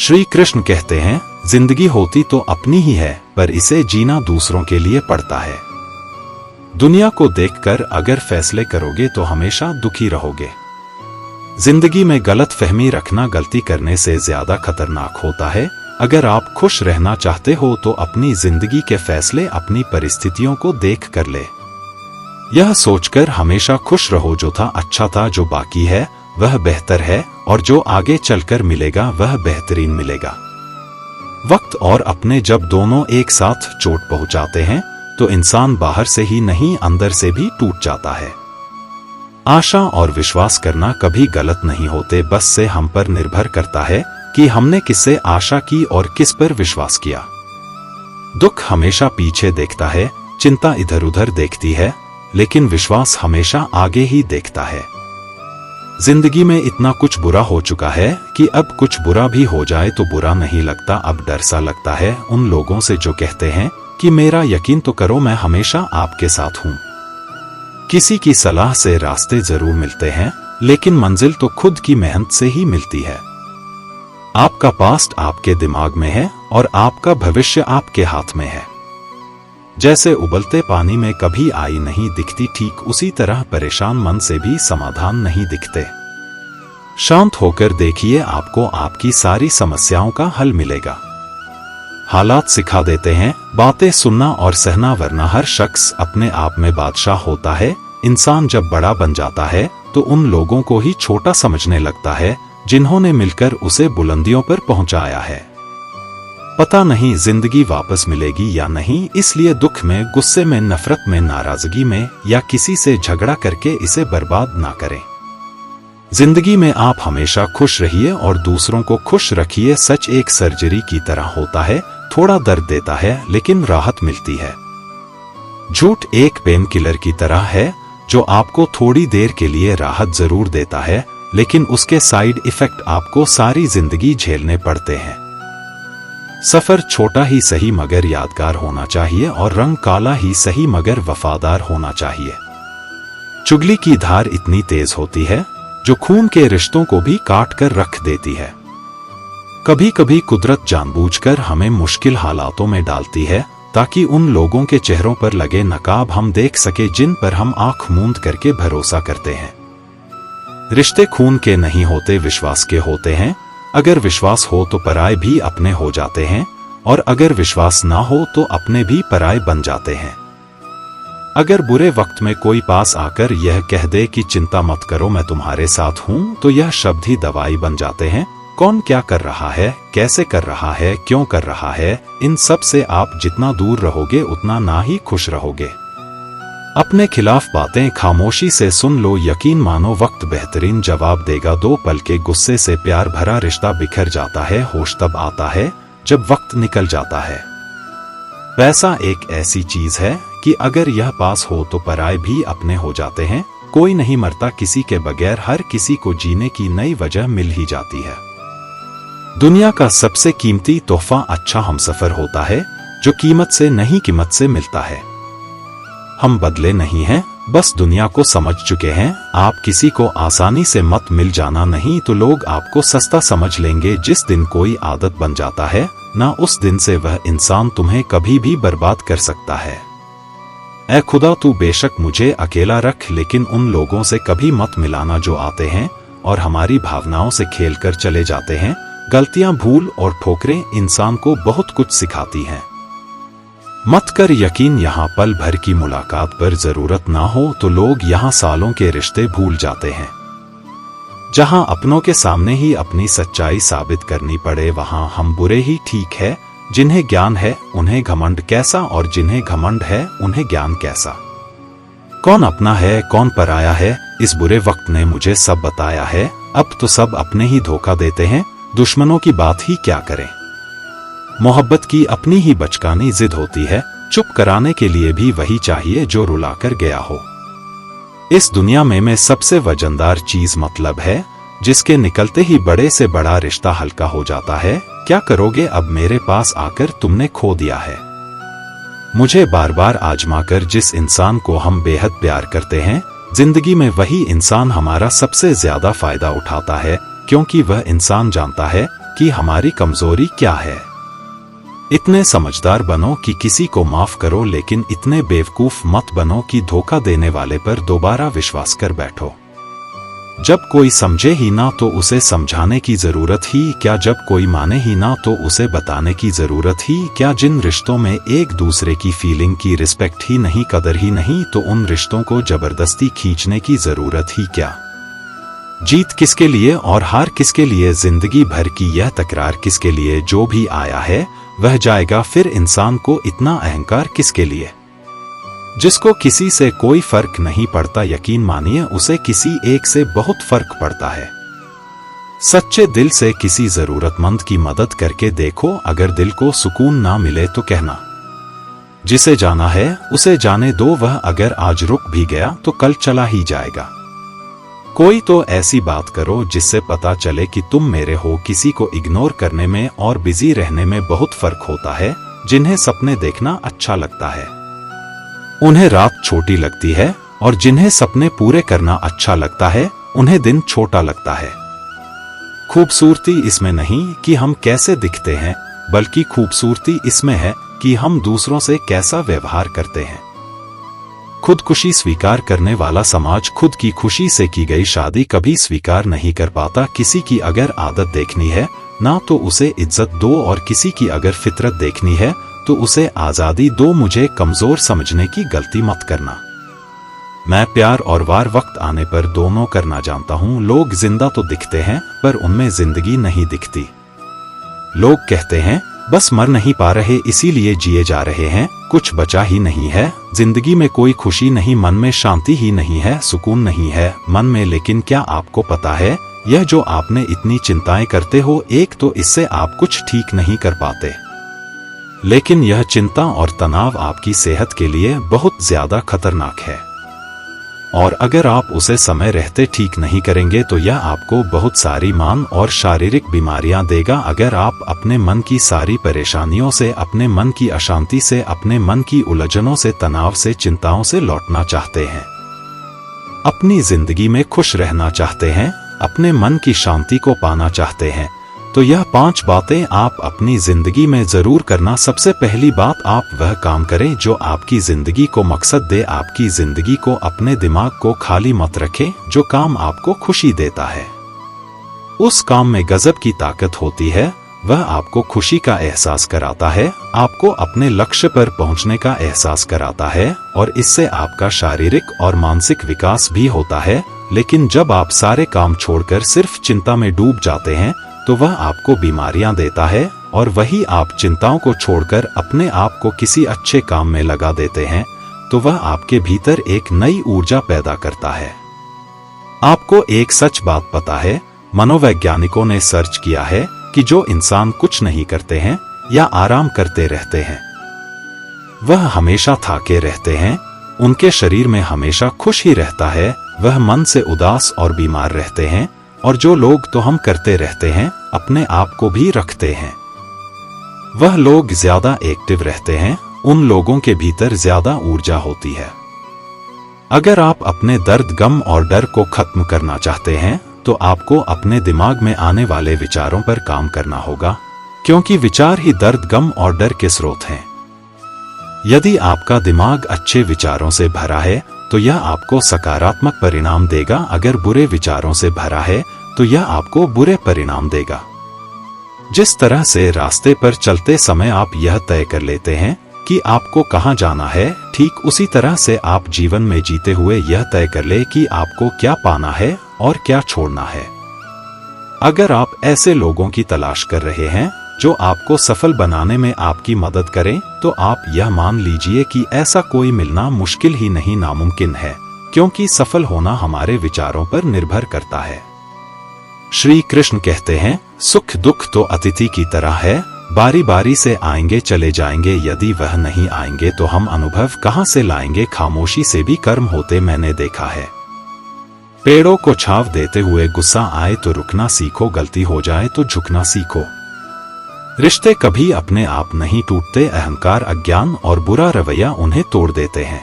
श्री कृष्ण कहते हैं, जिंदगी होती तो अपनी ही है, पर इसे जीना दूसरों के लिए पड़ता है। दुनिया को देखकर अगर फैसले करोगे तो हमेशा दुखी रहोगे। जिंदगी में गलत फहमी रखना गलती करने से ज्यादा खतरनाक होता है। अगर आप खुश रहना चाहते हो तो अपनी जिंदगी के फैसले अपनी परिस्थितियों को देख कर ले। यह सोचकर हमेशा खुश रहो, जो था अच्छा था, जो बाकी है वह बेहतर है, और जो आगे चलकर मिलेगा वह बेहतरीन मिलेगा। वक्त और अपने जब दोनों एक साथ चोट पहुंचाते हैं तो इंसान बाहर से ही नहीं अंदर से भी टूट जाता है। आशा और विश्वास करना कभी गलत नहीं होते, बस से हम पर निर्भर करता है कि हमने किससे आशा की और किस पर विश्वास किया। दुख हमेशा पीछे देखता है, चिंता इधर उधर देखती है, लेकिन विश्वास हमेशा आगे ही देखता है। जिंदगी में इतना कुछ बुरा हो चुका है कि अब कुछ बुरा भी हो जाए तो बुरा नहीं लगता। अब डर सा लगता है उन लोगों से जो कहते हैं कि मेरा यकीन तो करो, मैं हमेशा आपके साथ हूं। किसी की सलाह से रास्ते जरूर मिलते हैं, लेकिन मंजिल तो खुद की मेहनत से ही मिलती है। आपका पास्ट आपके दिमाग में है और आपका भविष्य आपके हाथ में है। जैसे उबलते पानी में कभी आई नहीं दिखती, ठीक उसी तरह परेशान मन से भी समाधान नहीं दिखते। शांत होकर देखिए, आपको आपकी सारी समस्याओं का हल मिलेगा। हालात सिखा देते हैं बातें सुनना और सहना, वरना हर शख्स अपने आप में बादशाह होता है। इंसान जब बड़ा बन जाता है तो उन लोगों को ही छोटा समझने लगता है जिन्होंने मिलकर उसे बुलंदियों पर पहुंचाया है। पता नहीं जिंदगी वापस मिलेगी या नहीं, इसलिए दुख में, गुस्से में, नफरत में, नाराजगी में या किसी से झगड़ा करके इसे बर्बाद ना करें। जिंदगी में आप हमेशा खुश रहिए और दूसरों को खुश रखिए। सच एक सर्जरी की तरह होता है, थोड़ा दर्द देता है लेकिन राहत मिलती है। झूठ एक पेन किलर की तरह है जो आपको थोड़ी देर के लिए राहत जरूर देता है, लेकिन उसके साइड इफेक्ट आपको सारी जिंदगी झेलने पड़ते हैं। सफर छोटा ही सही मगर यादगार होना चाहिए, और रंग काला ही सही मगर वफादार होना चाहिए। चुगली की धार इतनी तेज होती है जो खून के रिश्तों को भी काट कर रख देती है। कभी कभी कुदरत जानबूझकर हमें मुश्किल हालातों में डालती है ताकि उन लोगों के चेहरों पर लगे नकाब हम देख सके जिन पर हम आंख मूंद करके भरोसा करते हैं। रिश्ते खून के नहीं होते, विश्वास के होते हैं। अगर विश्वास हो तो पराये भी अपने हो जाते हैं, और अगर विश्वास ना हो तो अपने भी पराये बन जाते हैं। अगर बुरे वक्त में कोई पास आकर यह कह दे कि चिंता मत करो, मैं तुम्हारे साथ हूं, तो यह शब्द ही दवाई बन जाते हैं। कौन क्या कर रहा है, कैसे कर रहा है, क्यों कर रहा है, इन सब से आप जितना दूर रहोगे उतना ना ही खुश रहोगे। अपने खिलाफ बातें खामोशी से सुन लो, यकीन मानो वक्त बेहतरीन जवाब देगा। 2 पल के गुस्से से प्यार भरा रिश्ता बिखर जाता है। होश तब आता है जब वक्त निकल जाता है। पैसा एक ऐसी चीज है कि अगर यह पास हो तो पराये भी अपने हो जाते हैं। कोई नहीं मरता किसी के बगैर, हर किसी को जीने की नई वजह मिल ही जाती है। दुनिया का सबसे कीमती तोहफा अच्छा हमसफर होता है, जो कीमत से नहीं कीमत से मिलता है। हम बदले नहीं हैं, बस दुनिया को समझ चुके हैं। आप किसी को आसानी से मत मिल जाना, नहीं तो लोग आपको सस्ता समझ लेंगे। जिस दिन कोई आदत बन जाता है ना, उस दिन से वह इंसान तुम्हें कभी भी बर्बाद कर सकता है। ऐ खुदा तू बेशक मुझे अकेला रख, लेकिन उन लोगों से कभी मत मिलाना जो आते हैं और हमारी भावनाओं से खेल कर चले जाते हैं। गलतियां, भूल और ठोकरें इंसान को बहुत कुछ सिखाती हैं। मत कर यकीन यहाँ पल भर की मुलाकात पर, जरूरत ना हो तो लोग यहाँ सालों के रिश्ते भूल जाते हैं। जहाँ अपनों के सामने ही अपनी सच्चाई साबित करनी पड़े, वहाँ हम बुरे ही ठीक है। जिन्हें ज्ञान है उन्हें घमंड कैसा, और जिन्हें घमंड है उन्हें ज्ञान कैसा। कौन अपना है कौन पराया है, इस बुरे वक्त ने मुझे सब बताया है। अब तो सब अपने ही धोखा देते हैं, दुश्मनों की बात ही क्या करें। मोहब्बत की अपनी ही बचकानी जिद होती है, चुप कराने के लिए भी वही चाहिए जो रुलाकर गया हो। इस दुनिया में सबसे वजनदार चीज मतलब है, जिसके निकलते ही बड़े से बड़ा रिश्ता हल्का हो जाता है। क्या करोगे अब मेरे पास आकर तुमने खो दिया है। मुझे बार बार आजमाकर जिस इंसान को हम बेहद प्यार करते हैं, जिंदगी में वही इंसान हमारा सबसे ज्यादा फायदा उठाता है, क्योंकि वह इंसान जानता है कि हमारी कमजोरी क्या है। इतने समझदार बनो कि किसी को माफ करो, लेकिन इतने बेवकूफ मत बनो कि धोखा देने वाले पर दोबारा विश्वास कर बैठो। जब कोई समझे ही ना तो उसे समझाने की जरूरत ही क्या, जब कोई माने ही ना तो उसे बताने की जरूरत ही क्या, जिन रिश्तों में एक दूसरे की फीलिंग की रिस्पेक्ट ही नहीं, कदर ही नहीं, तो उन रिश्तों को जबरदस्ती खींचने की जरूरत ही क्या। जीत किसके लिए और हार किसके लिए, जिंदगी भर की यह तकरार किसके लिए, जो भी आया है वह जाएगा, फिर इंसान को इतना अहंकार किसके लिए। जिसको किसी से कोई फर्क नहीं पड़ता, यकीन मानिए उसे किसी एक से बहुत फर्क पड़ता है। सच्चे दिल से किसी जरूरतमंद की मदद करके देखो, अगर दिल को सुकून ना मिले तो कहना। जिसे जाना है उसे जाने दो, वह अगर आज रुक भी गया तो कल चला ही जाएगा। कोई तो ऐसी बात करो जिससे पता चले कि तुम मेरे हो। किसी को इग्नोर करने में और बिजी रहने में बहुत फर्क होता है। जिन्हें सपने देखना अच्छा लगता है उन्हें रात छोटी लगती है, और जिन्हें सपने पूरे करना अच्छा लगता है उन्हें दिन छोटा लगता है। खूबसूरती इसमें नहीं कि हम कैसे दिखते हैं, बल्कि खूबसूरती इसमें है कि हम दूसरों से कैसा व्यवहार करते हैं। खुदकुशी स्वीकार करने वाला समाज खुद की खुशी से की गई शादी कभी स्वीकार नहीं कर पाता। किसी की अगर आदत देखनी है ना तो उसे इज्जत दो, और किसी की अगर फितरत देखनी है तो उसे आजादी दो। मुझे कमजोर समझने की गलती मत करना। मैं प्यार और वार वक्त आने पर दोनों करना जानता हूँ। लोग जिंदा तो दिखते हैं पर उनमें जिंदगी नहीं दिखती। लोग कहते हैं बस मर नहीं पा रहे इसीलिए जिए जा रहे हैं, कुछ बचा ही नहीं है। जिंदगी में कोई खुशी नहीं, मन में शांति ही नहीं है, सुकून नहीं है मन में। लेकिन क्या आपको पता है, यह जो आपने इतनी चिंताएं करते हो, एक तो इससे आप कुछ ठीक नहीं कर पाते, लेकिन यह चिंता और तनाव आपकी सेहत के लिए बहुत ज्यादा खतरनाक है। और अगर आप उसे समय रहते ठीक नहीं करेंगे तो यह आपको बहुत सारी मान और शारीरिक बीमारियां देगा। अगर आप अपने मन की सारी परेशानियों से, अपने मन की अशांति से, अपने मन की उलझनों से, तनाव से, चिंताओं से लौटना चाहते हैं, अपनी जिंदगी में खुश रहना चाहते हैं, अपने मन की शांति को पाना चाहते हैं, तो यह 5 बातें आप अपनी जिंदगी में जरूर करना। सबसे पहली बात, आप वह काम करें जो आपकी जिंदगी को मकसद दे। आपकी जिंदगी को, अपने दिमाग को खाली मत रखें। जो काम आपको खुशी देता है उस काम में गजब की ताकत होती है। वह आपको खुशी का एहसास कराता है, आपको अपने लक्ष्य पर पहुंचने का एहसास कराता है, और इससे आपका शारीरिक और मानसिक विकास भी होता है। लेकिन जब आप सारे काम छोड़कर सिर्फ चिंता में डूब जाते हैं तो वह आपको बीमारियां देता है, और वही आप चिंताओं को छोड़कर अपने आप को किसी अच्छे काम में लगा देते हैं तो वह आपके भीतर एक नई ऊर्जा पैदा करता है। आपको एक सच बात पता है, मनोवैज्ञानिकों ने सर्च किया है कि जो इंसान कुछ नहीं करते हैं या आराम करते रहते हैं वह हमेशा थाके रहते हैं, उनके शरीर में हमेशा खुश ही रहता है, वह मन से उदास और बीमार रहते हैं। और जो लोग तो हम करते रहते हैं, अपने आप को भी रखते हैं, वह लोग ज्यादा एक्टिव रहते हैं, उन लोगों के भीतर ज्यादा ऊर्जा होती है। अगर आप अपने दर्द, गम और डर को खत्म करना चाहते हैं तो आपको अपने दिमाग में आने वाले विचारों पर काम करना होगा, क्योंकि विचार ही दर्द, गम और डर के स्रोत हैं। यदि आपका दिमाग अच्छे विचारों से भरा है तो यह आपको सकारात्मक परिणाम देगा। अगर बुरे विचारों से भरा है तो यह आपको बुरे परिणाम देगा। जिस तरह से रास्ते पर चलते समय आप यह तय कर लेते हैं कि आपको कहां जाना है, ठीक उसी तरह से आप जीवन में जीते हुए यह तय कर ले कि आपको क्या पाना है और क्या छोड़ना है। अगर आप ऐसे लोगों की तलाश कर रहे हैं जो आपको सफल बनाने में आपकी मदद करें तो आप यह मान लीजिए कि ऐसा कोई मिलना मुश्किल ही नहीं, नामुमकिन है, क्योंकि सफल होना हमारे विचारों पर निर्भर करता है। श्री कृष्ण कहते हैं, सुख दुख तो अतिथि की तरह है, बारी बारी से आएंगे चले जाएंगे, यदि वह नहीं आएंगे तो हम अनुभव कहां से लाएंगे। खामोशी से भी कर्म होते मैंने देखा है। पेड़ों को छांव देते हुए गुस्सा आए तो रुकना सीखो, गलती हो जाए तो झुकना सीखो। रिश्ते कभी अपने आप नहीं टूटते, अहंकार, अज्ञान और बुरा रवैया उन्हें तोड़ देते हैं।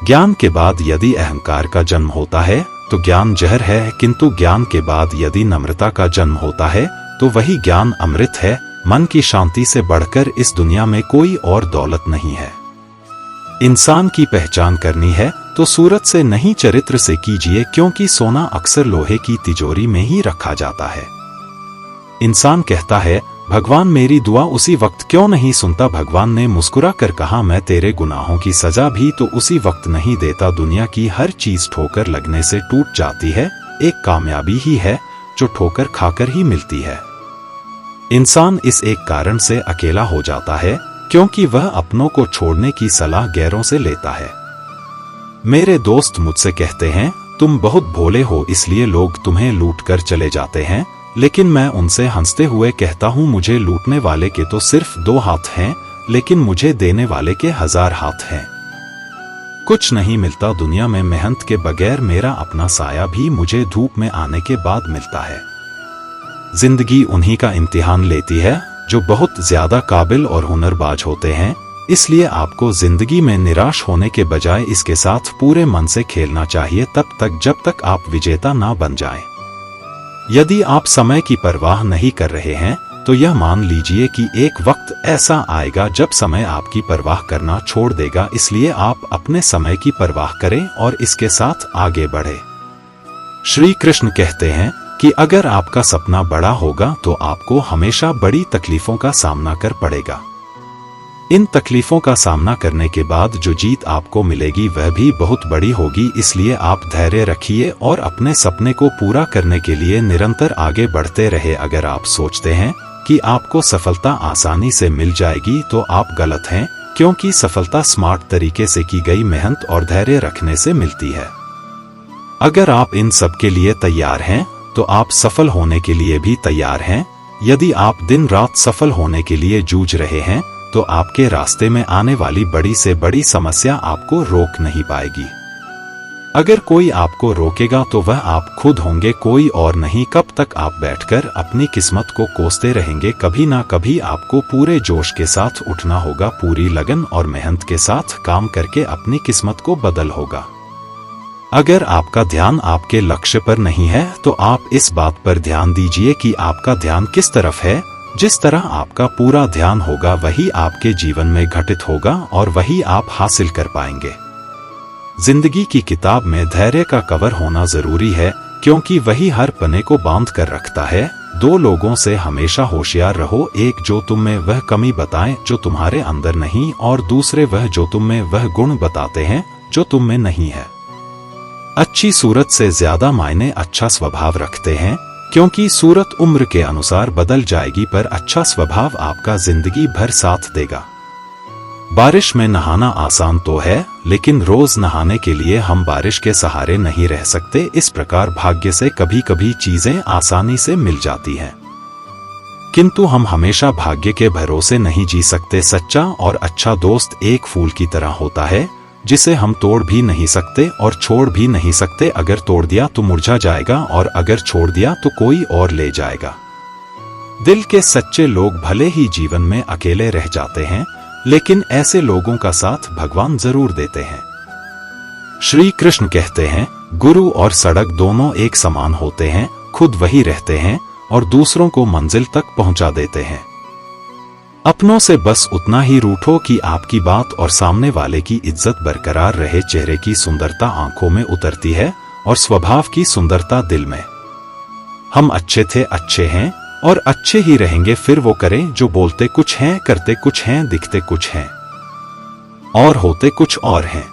ज्ञान के बाद यदि अहंकार का जन्म होता है तो ज्ञान जहर है, किंतु ज्ञान के बाद यदि नम्रता का जन्म होता है तो वही ज्ञान अमृत है। मन की शांति से बढ़कर इस दुनिया में कोई और दौलत नहीं है। इंसान की पहचान करनी है तो सूरत से नहीं चरित्र से कीजिए, क्योंकि सोना अक्सर लोहे की तिजोरी में ही रखा जाता है। इंसान कहता है भगवान मेरी दुआ उसी वक्त क्यों नहीं सुनता। भगवान ने मुस्कुरा कर कहा मैं तेरे गुनाहों की सजा भी तो उसी वक्त नहीं देता। दुनिया की हर चीज ठोकर लगने से टूट जाती है, एक कामयाबी ही है जो ठोकर खाकर ही मिलती है। इंसान इस एक कारण से अकेला हो जाता है क्योंकि वह अपनों को छोड़ने की सलाह गैरों से लेता है। मेरे दोस्त मुझसे कहते हैं तुम बहुत भोले हो इसलिए लोग तुम्हें लूट कर चले जाते हैं, लेकिन मैं उनसे हंसते हुए कहता हूं मुझे लूटने वाले के तो सिर्फ 2 हाथ हैं, लेकिन मुझे देने वाले के 1000 हाथ हैं। कुछ नहीं मिलता दुनिया में मेहनत के बगैर, मेरा अपना साया भी मुझे धूप में आने के बाद मिलता है। जिंदगी उन्हीं का इम्तिहान लेती है जो बहुत ज्यादा काबिल और हुनरबाज होते हैं, इसलिए आपको जिंदगी में निराश होने के बजाय इसके साथ पूरे मन से खेलना चाहिए, तब तक जब तक आप विजेता ना बन जाएं। यदि आप समय की परवाह नहीं कर रहे हैं तो यह मान लीजिए कि एक वक्त ऐसा आएगा जब समय आपकी परवाह करना छोड़ देगा, इसलिए आप अपने समय की परवाह करें और इसके साथ आगे बढ़े। श्री कृष्ण कहते हैं कि अगर आपका सपना बड़ा होगा तो आपको हमेशा बड़ी तकलीफों का सामना कर पड़ेगा। इन तकलीफों का सामना करने के बाद जो जीत आपको मिलेगी वह भी बहुत बड़ी होगी, इसलिए आप धैर्य रखिए और अपने सपने को पूरा करने के लिए निरंतर आगे बढ़ते रहे। अगर आप सोचते हैं कि आपको सफलता आसानी से मिल जाएगी तो आप गलत हैं, क्योंकि सफलता स्मार्ट तरीके से की गई मेहनत और धैर्य रखने से मिलती है। अगर आप इन सब के लिए तैयार हैं तो आप सफल होने के लिए भी तैयार हैं। यदि आप दिन रात सफल होने के लिए जूझ रहे हैं तो आपके रास्ते में आने वाली बड़ी से बड़ी समस्या आपको रोक नहीं पाएगी। अगर कोई आपको रोकेगा तो वह आप खुद होंगे, कोई और नहीं। कब तक आप बैठकर अपनी किस्मत को कोसते रहेंगे? कभी ना कभी आपको पूरे जोश के साथ उठना होगा, पूरी लगन और मेहनत के साथ काम करके अपनी किस्मत को बदल होगा। अगर आपका ध्यान आपके लक्ष्य पर नहीं है तो आप इस बात पर ध्यान दीजिए कि आपका ध्यान किस तरफ है। जिस तरह आपका पूरा ध्यान होगा वही आपके जीवन में घटित होगा और वही आप हासिल कर पाएंगे। जिंदगी की किताब में धैर्य का कवर होना जरूरी है, क्योंकि वही हर पन्ने को बांध कर रखता है। 2 लोगों से हमेशा होशियार रहो, एक जो तुम में वह कमी बताएं जो तुम्हारे अंदर नहीं, और दूसरे वह जो तुम में वह गुण बताते हैं जो तुम में नहीं है। अच्छी सूरत से ज्यादा मायने अच्छा स्वभाव रखते हैं, क्योंकि सूरत उम्र के अनुसार बदल जाएगी पर अच्छा स्वभाव आपका जिंदगी भर साथ देगा। बारिश में नहाना आसान तो है, लेकिन रोज नहाने के लिए हम बारिश के सहारे नहीं रह सकते। इस प्रकार भाग्य से कभी कभी चीजें आसानी से मिल जाती हैं, किंतु हम हमेशा भाग्य के भरोसे नहीं जी सकते। सच्चा और अच्छा दोस्त एक फूल की तरह होता है जिसे हम तोड़ भी नहीं सकते और छोड़ भी नहीं सकते। अगर तोड़ दिया तो मुरझा जाएगा और अगर छोड़ दिया तो कोई और ले जाएगा। दिल के सच्चे लोग भले ही जीवन में अकेले रह जाते हैं, लेकिन ऐसे लोगों का साथ भगवान जरूर देते हैं। श्री कृष्ण कहते हैं गुरु और सड़क दोनों एक समान होते हैं, खुद वही रहते हैं और दूसरों को मंजिल तक पहुंचा देते हैं। अपनों से बस उतना ही रूठो कि आपकी बात और सामने वाले की इज्जत बरकरार रहे। चेहरे की सुंदरता आंखों में उतरती है और स्वभाव की सुंदरता दिल में। हम अच्छे थे, अच्छे हैं और अच्छे ही रहेंगे। फिर वो करें जो बोलते कुछ हैं, करते कुछ हैं, दिखते कुछ हैं और होते कुछ और हैं।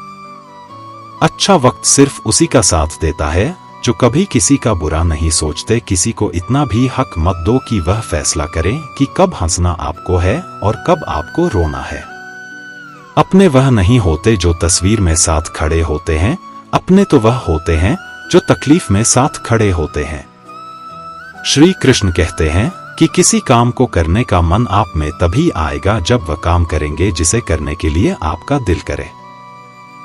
अच्छा वक्त सिर्फ उसी का साथ देता है जो कभी किसी का बुरा नहीं सोचते। किसी को इतना भी हक मत दो कि वह फैसला करे कि कब हंसना आपको है और कब आपको रोना है। अपने वह नहीं होते जो तस्वीर में साथ खड़े होते हैं, अपने तो वह होते हैं जो तकलीफ में साथ खड़े होते हैं। श्री कृष्ण कहते हैं कि किसी काम को करने का मन आप में तभी आएगा जब वह काम करेंगे जिसे करने के लिए आपका दिल करे,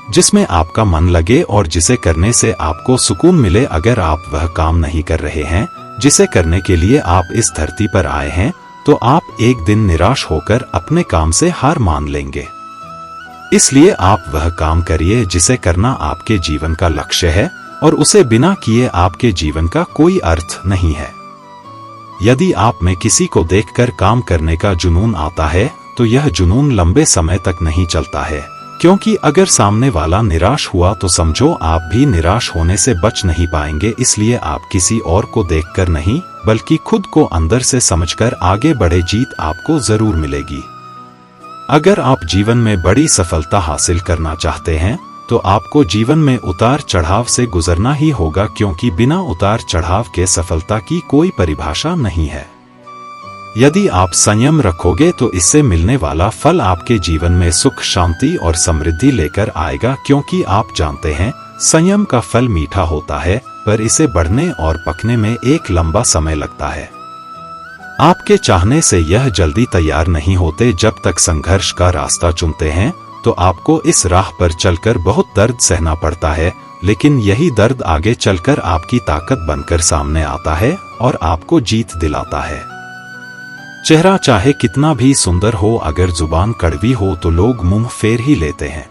जिसमें आपका मन लगे और जिसे करने से आपको सुकून मिले। अगर आप वह काम नहीं कर रहे हैं जिसे करने के लिए आप इस धरती पर आए हैं, तो आप एक दिन निराश होकर अपने काम से हार मान लेंगे। इसलिए आप वह काम करिए जिसे करना आपके जीवन का लक्ष्य है, और उसे बिना किए आपके जीवन का कोई अर्थ नहीं है। यदि आप में किसी को देखकर काम करने का जुनून आता है तो यह जुनून लंबे समय तक नहीं चलता है, क्योंकि अगर सामने वाला निराश हुआ तो समझो आप भी निराश होने से बच नहीं पाएंगे। इसलिए आप किसी और को देखकर नहीं बल्कि खुद को अंदर से समझकर आगे बढ़े, जीत आपको जरूर मिलेगी। अगर आप जीवन में बड़ी सफलता हासिल करना चाहते हैं तो आपको जीवन में उतार चढ़ाव से गुजरना ही होगा, क्योंकि बिना उतार चढ़ाव के सफलता की कोई परिभाषा नहीं है। यदि आप संयम रखोगे तो इससे मिलने वाला फल आपके जीवन में सुख, शांति और समृद्धि लेकर आएगा, क्योंकि आप जानते हैं संयम का फल मीठा होता है पर इसे बढ़ने और पकने में एक लंबा समय लगता है। आपके चाहने से यह जल्दी तैयार नहीं होते। जब तक संघर्ष का रास्ता चुनते हैं तो आपको इस राह पर चलकर बहुत दर्द सहना पड़ता है, लेकिन यही दर्द आगे चलकर आपकी ताकत बनकर सामने आता है और आपको जीत दिलाता है। चेहरा चाहे कितना भी सुंदर हो, अगर जुबान कड़वी हो तो लोग मुंह फेर ही लेते हैं,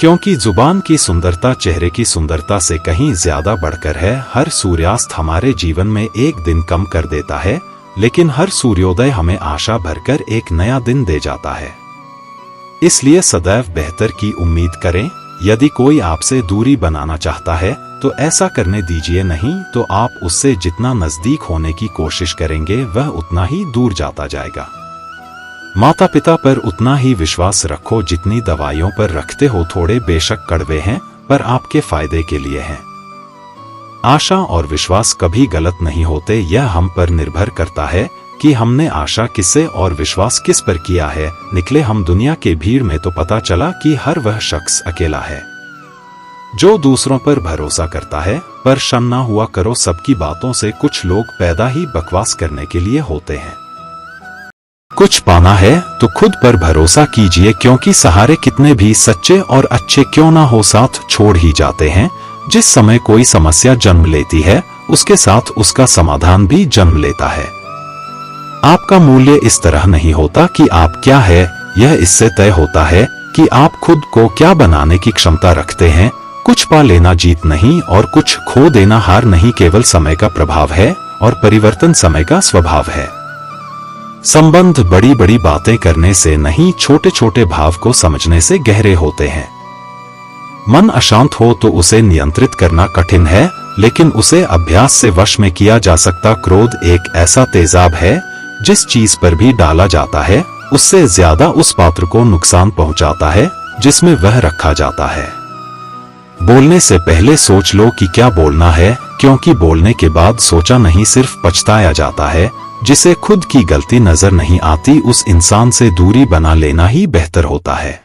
क्योंकि जुबान की सुंदरता चेहरे की सुंदरता से कहीं ज्यादा बढ़कर है। हर सूर्यास्त हमारे जीवन में एक दिन कम कर देता है, लेकिन हर सूर्योदय हमें आशा भरकर एक नया दिन दे जाता है। इसलिए सदैव बेहतर की उम्मीद करें। यदि कोई आपसे दूरी बनाना चाहता है तो ऐसा करने दीजिए, नहीं तो आप उससे जितना नजदीक होने की कोशिश करेंगे वह उतना ही दूर जाता जाएगा। माता पिता पर उतना ही विश्वास रखो जितनी दवाइयों पर रखते हो। थोड़े बेशक कड़वे हैं पर आपके फायदे के लिए हैं। आशा और विश्वास कभी गलत नहीं होते, यह हम पर निर्भर करता है कि हमने आशा किससे और विश्वास किस पर किया है। निकले हम दुनिया के भीड़ में तो पता चला कि हर वह शख्स अकेला है जो दूसरों पर भरोसा करता है। परेशान ना हुआ करो सबकी बातों से, कुछ लोग पैदा ही बकवास करने के लिए होते हैं। कुछ पाना है तो खुद पर भरोसा कीजिए, क्योंकि सहारे कितने भी सच्चे और अच्छे क्यों ना हो साथ छोड़ ही जाते हैं। जिस समय कोई समस्या जन्म लेती है उसके साथ उसका समाधान भी जन्म लेता है। आपका मूल्य इस तरह नहीं होता कि आप क्या है, यह इससे तय होता है कि आप खुद को क्या बनाने की क्षमता रखते हैं। कुछ पा लेना जीत नहीं और कुछ खो देना हार नहीं, केवल समय का प्रभाव है और परिवर्तन समय का स्वभाव है। संबंध बड़ी बड़ी बातें करने से नहीं, छोटे छोटे भाव को समझने से गहरे होते हैं। मन अशांत हो तो उसे नियंत्रित करना कठिन है, लेकिन उसे अभ्यास से वश में किया जा सकता। क्रोध एक ऐसा तेजाब है जिस चीज पर भी डाला जाता है उससे ज्यादा उस पात्र को नुकसान पहुंचाता है जिसमें वह रखा जाता है। बोलने से पहले सोच लो कि क्या बोलना है, क्योंकि बोलने के बाद सोचा नहीं सिर्फ पछताया जाता है। जिसे खुद की गलती नजर नहीं आती उस इंसान से दूरी बना लेना ही बेहतर होता है।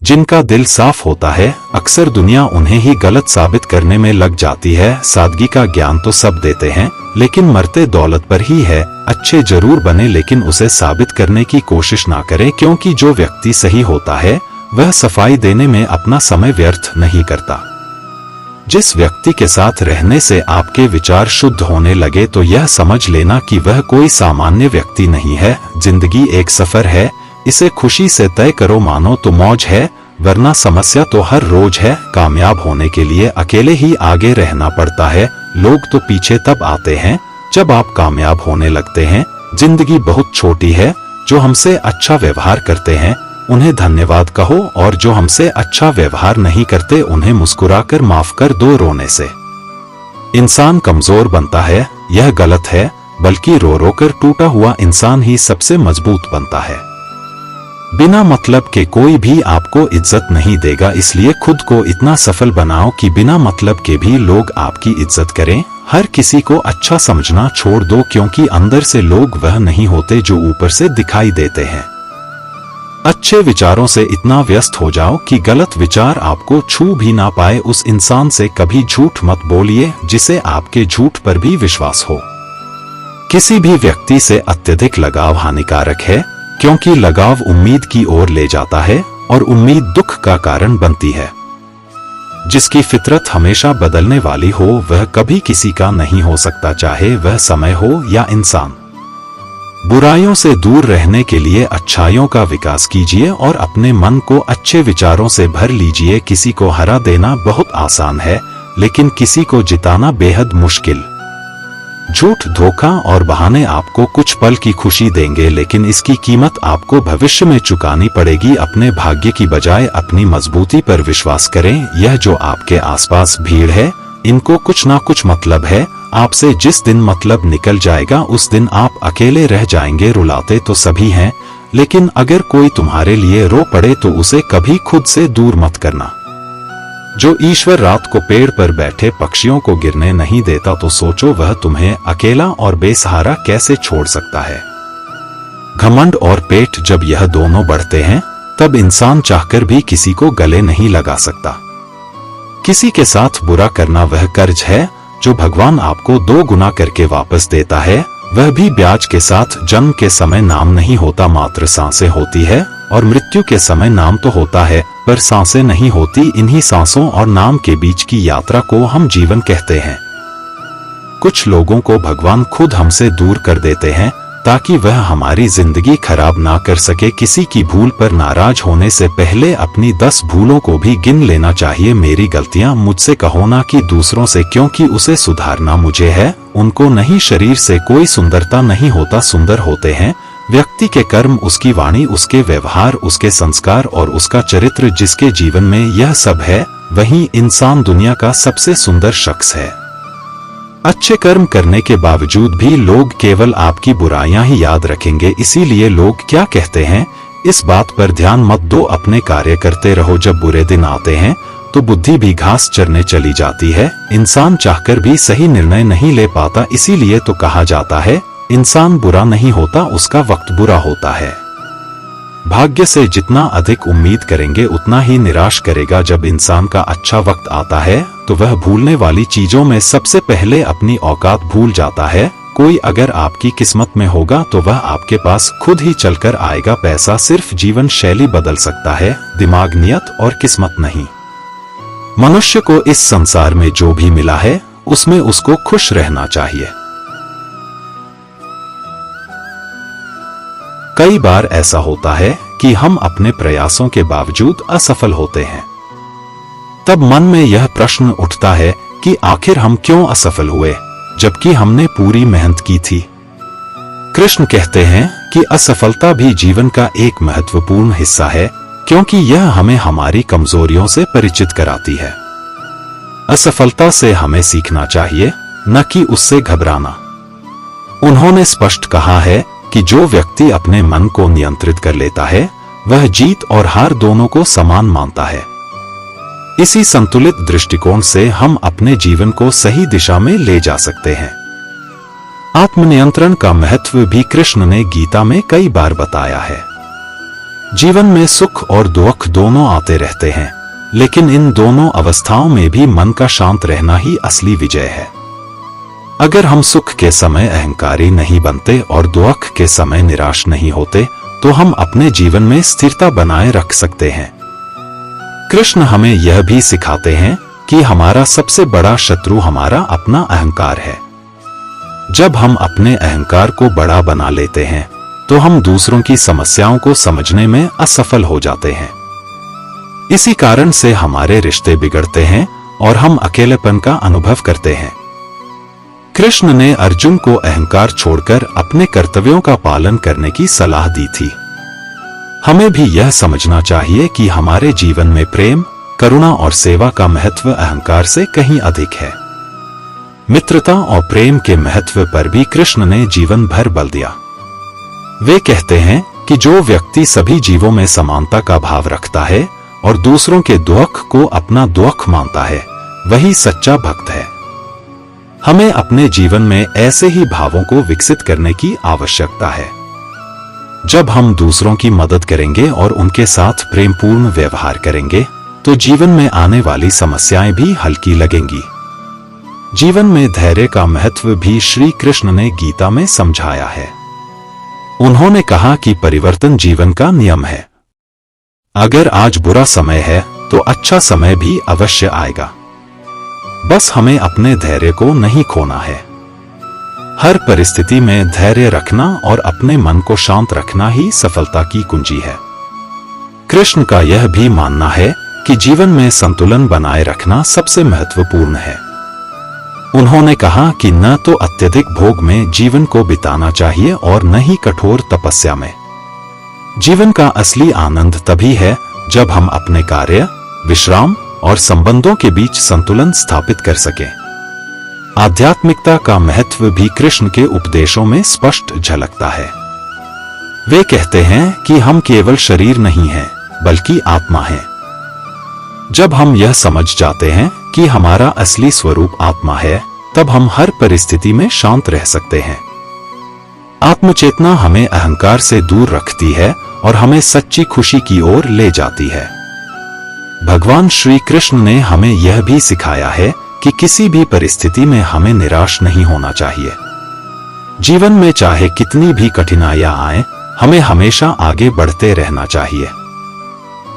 जिनका दिल साफ होता है अक्सर दुनिया उन्हें ही गलत साबित करने में लग जाती है। सादगी का ज्ञान तो सब देते हैं, लेकिन मरते दौलत पर ही है। अच्छे जरूर बने लेकिन उसे साबित करने की कोशिश ना करें, क्योंकि जो व्यक्ति सही होता है वह सफाई देने में अपना समय व्यर्थ नहीं करता। जिस व्यक्ति के साथ रहने से आपके विचार शुद्ध होने लगे तो यह समझ लेना कि वह कोई सामान्य व्यक्ति नहीं है। जिंदगी एक सफर है, इसे खुशी से तय करो, मानो तो मौज है, वरना समस्या तो हर रोज है। कामयाब होने के लिए अकेले ही आगे रहना पड़ता है। लोग तो पीछे तब आते हैं जब आप कामयाब होने लगते हैं। जिंदगी बहुत छोटी है, जो हमसे अच्छा व्यवहार करते हैं उन्हें धन्यवाद कहो, और जो हमसे अच्छा व्यवहार नहीं करते उन्हें मुस्कुराकर माफ कर दो। रोने से इंसान कमजोर बनता है, यह गलत है, बल्कि रो रो कर टूटा हुआ इंसान ही सबसे मजबूत बनता है। बिना मतलब के कोई भी आपको इज्जत नहीं देगा, इसलिए खुद को इतना सफल बनाओ कि बिना मतलब के भी लोग आपकी इज्जत करें। हर किसी को अच्छा समझना छोड़ दो, क्योंकि अंदर से लोग वह नहीं होते जो ऊपर से दिखाई देते हैं। अच्छे विचारों से इतना व्यस्त हो जाओ कि गलत विचार आपको छू भी ना पाए। उस इंसान से कभी झूठ मत बोलिए जिसे आपके झूठ पर भी विश्वास हो। किसी भी व्यक्ति से अत्यधिक लगाव हानिकारक है, क्योंकि लगाव उम्मीद की ओर ले जाता है और उम्मीद दुख का कारण बनती है। जिसकी फितरत हमेशा बदलने वाली हो वह कभी किसी का नहीं हो सकता, चाहे वह समय हो या इंसान। बुराइयों से दूर रहने के लिए अच्छाइयों का विकास कीजिए और अपने मन को अच्छे विचारों से भर लीजिए। किसी को हरा देना बहुत आसान है, लेकिन किसी को जिताना बेहद मुश्किल। झूठ, धोखा और बहाने आपको कुछ पल की खुशी देंगे, लेकिन इसकी कीमत आपको भविष्य में चुकानी पड़ेगी। अपने भाग्य की बजाय अपनी मजबूती पर विश्वास करें। यह जो आपके आसपास भीड़ है, इनको कुछ ना कुछ मतलब है आपसे। जिस दिन मतलब निकल जाएगा उस दिन आप अकेले रह जाएंगे। रुलाते तो सभी हैं, लेकिन अगर कोई तुम्हारे लिए रो पड़े तो उसे कभी खुद से दूर मत करना। जो ईश्वर रात को पेड़ पर बैठे पक्षियों को गिरने नहीं देता, तो सोचो वह तुम्हें अकेला और बेसहारा कैसे छोड़ सकता है। घमंड और पेट, जब यह दोनों बढ़ते हैं तब इंसान चाहकर भी किसी को गले नहीं लगा सकता। किसी के साथ बुरा करना वह कर्ज है जो भगवान आपको 2 गुना करके वापस देता है, वह भी ब्याज के साथ। जन्म के समय नाम नहीं होता, मात्र सांसें होती है, और मृत्यु के समय नाम तो होता है पर सांसें नहीं होती। इन्हीं सांसों और नाम के बीच की यात्रा को हम जीवन कहते हैं। कुछ लोगों को भगवान खुद हमसे दूर कर देते हैं ताकि वह हमारी जिंदगी खराब ना कर सके। किसी की भूल पर नाराज होने से पहले अपनी 10 भूलों को भी गिन लेना चाहिए। मेरी गलतियां मुझसे कहो ना कि दूसरों से, क्योंकि उसे सुधारना मुझे है, उनको नहीं। शरीर से कोई सुंदरता नहीं होता, सुंदर होते हैं व्यक्ति के कर्म, उसकी वाणी, उसके व्यवहार, उसके संस्कार और उसका चरित्र। जिसके जीवन में यह सब है वही इंसान दुनिया का सबसे सुंदर शख्स है। अच्छे कर्म करने के बावजूद भी लोग केवल आपकी बुराइयां ही याद रखेंगे। इसीलिए लोग क्या कहते हैं, इस बात पर ध्यान मत दो, अपने कार्य करते रहो। जब बुरे दिन आते हैं तो बुद्धि भी घास चरने चली जाती है। इंसान चाहकर भी सही निर्णय नहीं ले पाता। इसीलिए तो कहा जाता है, इंसान बुरा नहीं होता, उसका वक्त बुरा होता है। भाग्य से जितना अधिक उम्मीद करेंगे उतना ही निराश करेगा। जब इंसान का अच्छा वक्त आता है तो वह भूलने वाली चीजों में सबसे पहले अपनी औकात भूल जाता है। कोई अगर आपकी किस्मत में होगा तो वह आपके पास खुद ही चलकर आएगा। पैसा सिर्फ जीवन शैली बदल सकता है, दिमाग, नियत और किस्मत नहीं। मनुष्य को इस संसार में जो भी मिला है उसमें उसको खुश रहना चाहिए। कई बार ऐसा होता है कि हम अपने प्रयासों के बावजूद असफल होते हैं। तब मन में यह प्रश्न उठता है कि आखिर हम क्यों असफल हुए, जबकि हमने पूरी मेहनत की थी। कृष्ण कहते हैं कि असफलता भी जीवन का एक महत्वपूर्ण हिस्सा है, क्योंकि यह हमें हमारी कमजोरियों से परिचित कराती है। असफलता से हमें सीखना चाहिए, न कि उससे घबराना। उन्होंने स्पष्ट कहा है कि जो व्यक्ति अपने मन को नियंत्रित कर लेता है वह जीत और हार दोनों को समान मानता है। इसी संतुलित दृष्टिकोण से हम अपने जीवन को सही दिशा में ले जा सकते हैं। आत्मनियंत्रण का महत्व भी कृष्ण ने गीता में कई बार बताया है। जीवन में सुख और दुख दोनों आते रहते हैं, लेकिन इन दोनों अवस्थाओं में भी मन का शांत रहना ही असली विजय है। अगर हम सुख के समय अहंकारी नहीं बनते और दुख के समय निराश नहीं होते तो हम अपने जीवन में स्थिरता बनाए रख सकते हैं। कृष्ण हमें यह भी सिखाते हैं कि हमारा सबसे बड़ा शत्रु हमारा अपना अहंकार है। जब हम अपने अहंकार को बड़ा बना लेते हैं तो हम दूसरों की समस्याओं को समझने में असफल हो जाते हैं। इसी कारण से हमारे रिश्ते बिगड़ते हैं और हम अकेलेपन का अनुभव करते हैं। कृष्ण ने अर्जुन को अहंकार छोड़कर अपने कर्तव्यों का पालन करने की सलाह दी थी। हमें भी यह समझना चाहिए कि हमारे जीवन में प्रेम, करुणा और सेवा का महत्व अहंकार से कहीं अधिक है। मित्रता और प्रेम के महत्व पर भी कृष्ण ने जीवन भर बल दिया। वे कहते हैं कि जो व्यक्ति सभी जीवों में समानता का भाव रखता है और दूसरों के दुख को अपना दुख मानता है, वही सच्चा भक्त है। हमें अपने जीवन में ऐसे ही भावों को विकसित करने की आवश्यकता है। जब हम दूसरों की मदद करेंगे और उनके साथ प्रेमपूर्ण व्यवहार करेंगे तो जीवन में आने वाली समस्याएं भी हल्की लगेंगी। जीवन में धैर्य का महत्व भी श्री कृष्ण ने गीता में समझाया है। उन्होंने कहा कि परिवर्तन जीवन का नियम है। अगर आज बुरा समय है तो अच्छा समय भी अवश्य आएगा। बस हमें अपने धैर्य को नहीं खोना है। हर परिस्थिति में धैर्य रखना और अपने मन को शांत रखना ही सफलता की कुंजी है। कृष्ण का यह भी मानना है कि जीवन में संतुलन बनाए रखना सबसे महत्वपूर्ण है। उन्होंने कहा कि न तो अत्यधिक भोग में जीवन को बिताना चाहिए और न ही कठोर तपस्या में। जीवन का असली आनंद तभी है जब हम अपने कार्य, विश्राम और संबंधों के बीच संतुलन स्थापित कर सकें। आध्यात्मिकता का महत्व भी कृष्ण के उपदेशों में स्पष्ट झलकता है। वे कहते हैं कि हम केवल शरीर नहीं हैं, बल्कि आत्मा हैं। जब हम यह समझ जाते हैं कि हमारा असली स्वरूप आत्मा है, तब हम हर परिस्थिति में शांत रह सकते हैं। आत्मचेतना हमें अहंकार से दूर रखती है और हमें सच्ची खुशी की ओर ले जाती है। भगवान श्री कृष्ण ने हमें यह भी सिखाया है कि किसी भी परिस्थिति में हमें निराश नहीं होना चाहिए। जीवन में चाहे कितनी भी कठिनाइयां आएं, हमें हमेशा आगे बढ़ते रहना चाहिए।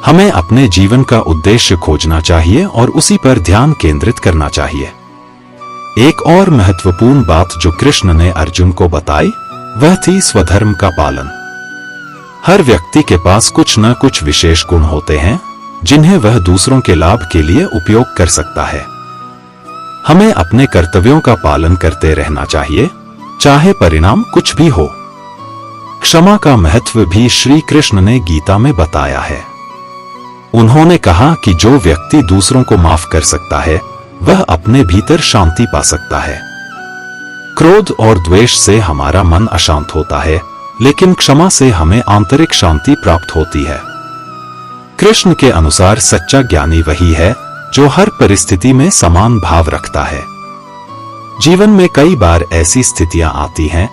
हमें अपने जीवन का उद्देश्य खोजना चाहिए और उसी पर ध्यान केंद्रित करना चाहिए। एक और महत्वपूर्ण बात जो कृष्ण ने अर्जुन को बताई, वह थी स्वधर्म का पालन। हर व्यक्ति के पास कुछ न कुछ विशेष गुण होते हैं जिन्हें वह दूसरों के लाभ के लिए उपयोग कर सकता है। हमें अपने कर्तव्यों का पालन करते रहना चाहिए, चाहे परिणाम कुछ भी हो। क्षमा का महत्व भी श्री कृष्ण ने गीता में बताया है। उन्होंने कहा कि जो व्यक्ति दूसरों को माफ कर सकता है, वह अपने भीतर शांति पा सकता है। क्रोध और द्वेष से हमारा मन अशांत होता है, लेकिन क्षमा से हमें आंतरिक शांति प्राप्त होती है। कृष्ण के अनुसार सच्चा ज्ञानी वही है जो हर परिस्थिति में समान भाव रखता है। जीवन में कई बार ऐसी स्थितियां आती हैं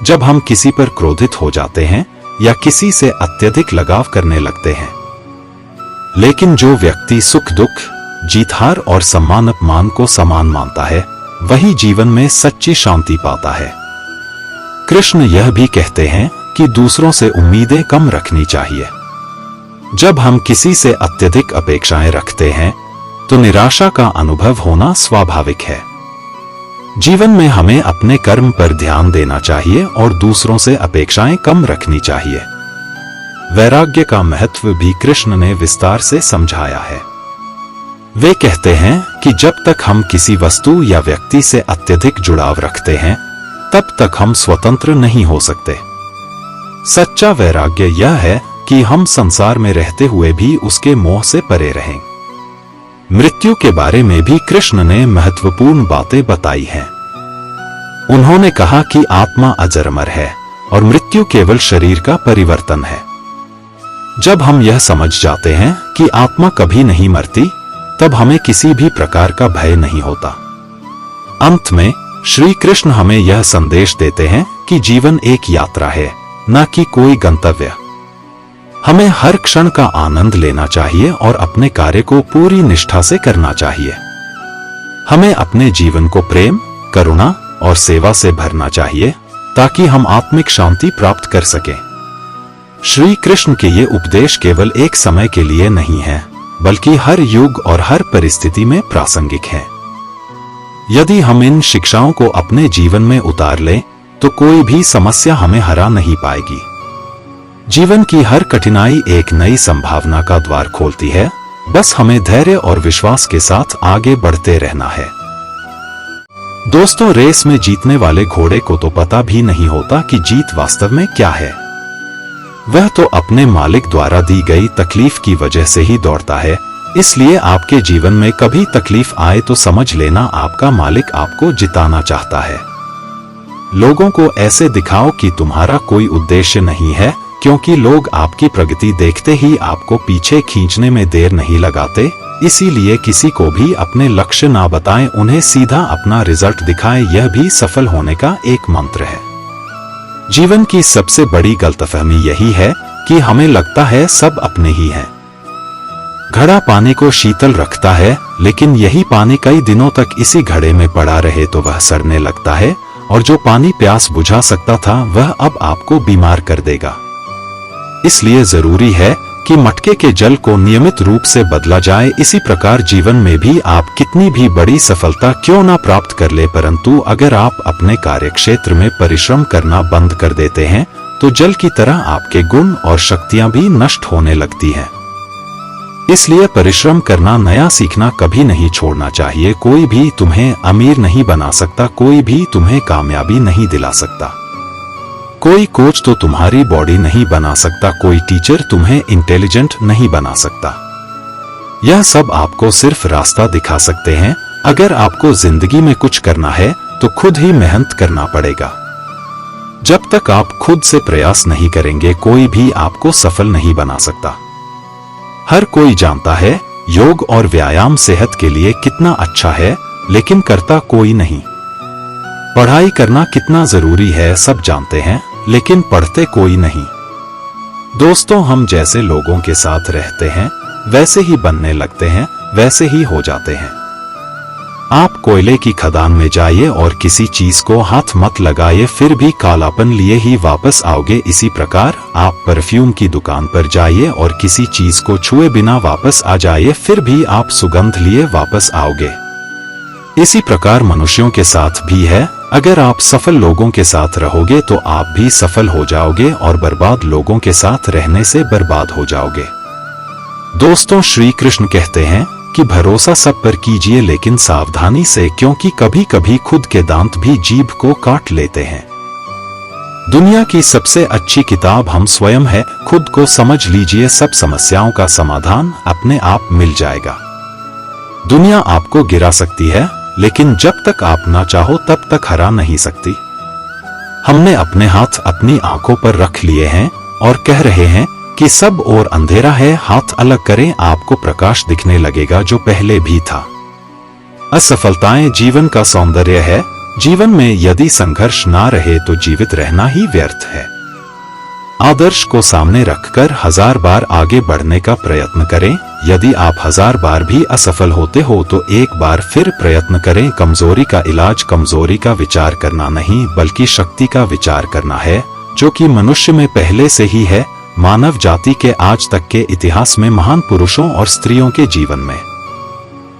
जब हम किसी पर क्रोधित हो जाते हैं या किसी से अत्यधिक लगाव करने लगते हैं। लेकिन जो व्यक्ति सुख दुख, जीत हार और सम्मान अपमान को समान मानता है, वही जीवन में सच्ची शांति पाता है। कृष्ण यह भी कहते हैं कि दूसरों से उम्मीदें कम रखनी चाहिए। जब हम किसी से अत्यधिक अपेक्षाएं रखते हैं, तो निराशा का अनुभव होना स्वाभाविक है। जीवन में हमें अपने कर्म पर ध्यान देना चाहिए और दूसरों से अपेक्षाएं कम रखनी चाहिए। वैराग्य का महत्व भी कृष्ण ने विस्तार से समझाया है। वे कहते हैं कि जब तक हम किसी वस्तु या व्यक्ति से अत्यधिक जुड़ाव रखते हैं, तब तक हम स्वतंत्र नहीं हो सकते। सच्चा वैराग्य यह है कि हम संसार में रहते हुए भी उसके मोह से परे रहें। मृत्यु के बारे में भी कृष्ण ने महत्वपूर्ण बातें बताई हैं। उन्होंने कहा कि आत्मा अजर-अमर है और मृत्यु केवल शरीर का परिवर्तन है। जब हम यह समझ जाते हैं कि आत्मा कभी नहीं मरती, तब हमें किसी भी प्रकार का भय नहीं होता। अंत में श्री कृष्ण हमें यह संदेश देते हैं कि जीवन एक यात्रा है, न कि कोई गंतव्य। हमें हर क्षण का आनंद लेना चाहिए और अपने कार्य को पूरी निष्ठा से करना चाहिए। हमें अपने जीवन को प्रेम, करुणा और सेवा से भरना चाहिए ताकि हम आत्मिक शांति प्राप्त कर सकें। श्री कृष्ण के ये उपदेश केवल एक समय के लिए नहीं है, बल्कि हर युग और हर परिस्थिति में प्रासंगिक है। यदि हम इन शिक्षाओं को अपने जीवन में उतार लें, तो कोई भी समस्या हमें हरा नहीं पाएगी। जीवन की हर कठिनाई एक नई संभावना का द्वार खोलती है, बस हमें धैर्य और विश्वास के साथ आगे बढ़ते रहना है। दोस्तों, रेस में जीतने वाले घोड़े को तो पता भी नहीं होता कि जीत वास्तव में क्या है। वह तो अपने मालिक द्वारा दी गई तकलीफ की वजह से ही दौड़ता है। इसलिए आपके जीवन में कभी तकलीफ आए तो समझ लेना आपका मालिक आपको जिताना चाहता है। लोगों को ऐसे दिखाओ कि तुम्हारा कोई उद्देश्य नहीं है, क्योंकि लोग आपकी प्रगति देखते ही आपको पीछे खींचने में देर नहीं लगाते। इसीलिए किसी को भी अपने लक्ष्य ना बताएं, उन्हें सीधा अपना रिजल्ट दिखाएं। यह भी सफल होने का एक मंत्र है। जीवन की सबसे बड़ी गलतफहमी यही है कि हमें लगता है सब अपने ही हैं। घड़ा पानी को शीतल रखता है, लेकिन यही पानी कई दिनों तक इसी घड़े में पड़ा रहे तो वह सड़ने लगता है, और जो पानी प्यास बुझा सकता था वह अब आपको बीमार कर देगा। इसलिए जरूरी है कि मटके के जल को नियमित रूप से बदला जाए। इसी प्रकार जीवन में भी आप कितनी भी बड़ी सफलता क्यों ना प्राप्त कर ले, परंतु अगर आप अपने कार्यक्षेत्र में परिश्रम करना बंद कर देते हैं, तो जल की तरह आपके गुण और शक्तियां भी नष्ट होने लगती हैं। इसलिए परिश्रम करना, नया सीखना कभी नहीं छोड़ना चाहिए। कोई भी तुम्हें अमीर नहीं बना सकता, कोई भी तुम्हें कामयाबी नहीं दिला सकता, कोई कोच तो तुम्हारी बॉडी नहीं बना सकता, कोई टीचर तुम्हें इंटेलिजेंट नहीं बना सकता। यह सब आपको सिर्फ रास्ता दिखा सकते हैं। अगर आपको जिंदगी में कुछ करना है तो खुद ही मेहनत करना पड़ेगा। जब तक आप खुद से प्रयास नहीं करेंगे, कोई भी आपको सफल नहीं बना सकता। हर कोई जानता है योग और व्यायाम सेहत के लिए कितना अच्छा है, लेकिन करता कोई नहीं। पढ़ाई करना कितना जरूरी है सब जानते हैं, लेकिन पढ़ते कोई नहीं। दोस्तों, हम जैसे लोगों के साथ रहते हैं वैसे ही बनने लगते हैं, वैसे ही हो जाते हैं। आप कोयले की खदान में जाइए और किसी चीज को हाथ मत लगाइए, फिर भी कालापन लिए ही वापस आओगे। इसी प्रकार आप परफ्यूम की दुकान पर जाइए और किसी चीज को छुए बिना वापस आ जाइए, फिर भी आप सुगंध लिए वापस आओगे। इसी प्रकार मनुष्यों के साथ भी है। अगर आप सफल लोगों के साथ रहोगे तो आप भी सफल हो जाओगे और बर्बाद लोगों के साथ रहने से बर्बाद हो जाओगे। दोस्तों, श्री कृष्ण कहते हैं कि भरोसा सब पर कीजिए, लेकिन सावधानी से, क्योंकि कभी कभी खुद के दांत भी जीभ को काट लेते हैं। दुनिया की सबसे अच्छी किताब हम स्वयं है। खुद को समझ लीजिए, सब समस्याओं का समाधान अपने आप मिल जाएगा। दुनिया आपको गिरा सकती है, लेकिन जब तक आप ना चाहो तब तक हरा नहीं सकती। हमने अपने हाथ अपनी आंखों पर रख लिए हैं और कह रहे हैं कि सब और अंधेरा है। हाथ अलग करें, आपको प्रकाश दिखने लगेगा जो पहले भी था। असफलताएं जीवन का सौंदर्य है। जीवन में यदि संघर्ष ना रहे तो जीवित रहना ही व्यर्थ है। आदर्श को सामने रखकर 1000 बार आगे बढ़ने का प्रयत्न करें। यदि आप 1000 बार भी असफल होते हो तो एक बार फिर प्रयत्न करें। कमजोरी का इलाज कमजोरी का विचार करना नहीं, बल्कि शक्ति का विचार करना है, जो कि मनुष्य में पहले से ही है। मानव जाति के आज तक के इतिहास में महान पुरुषों और स्त्रियों के जीवन में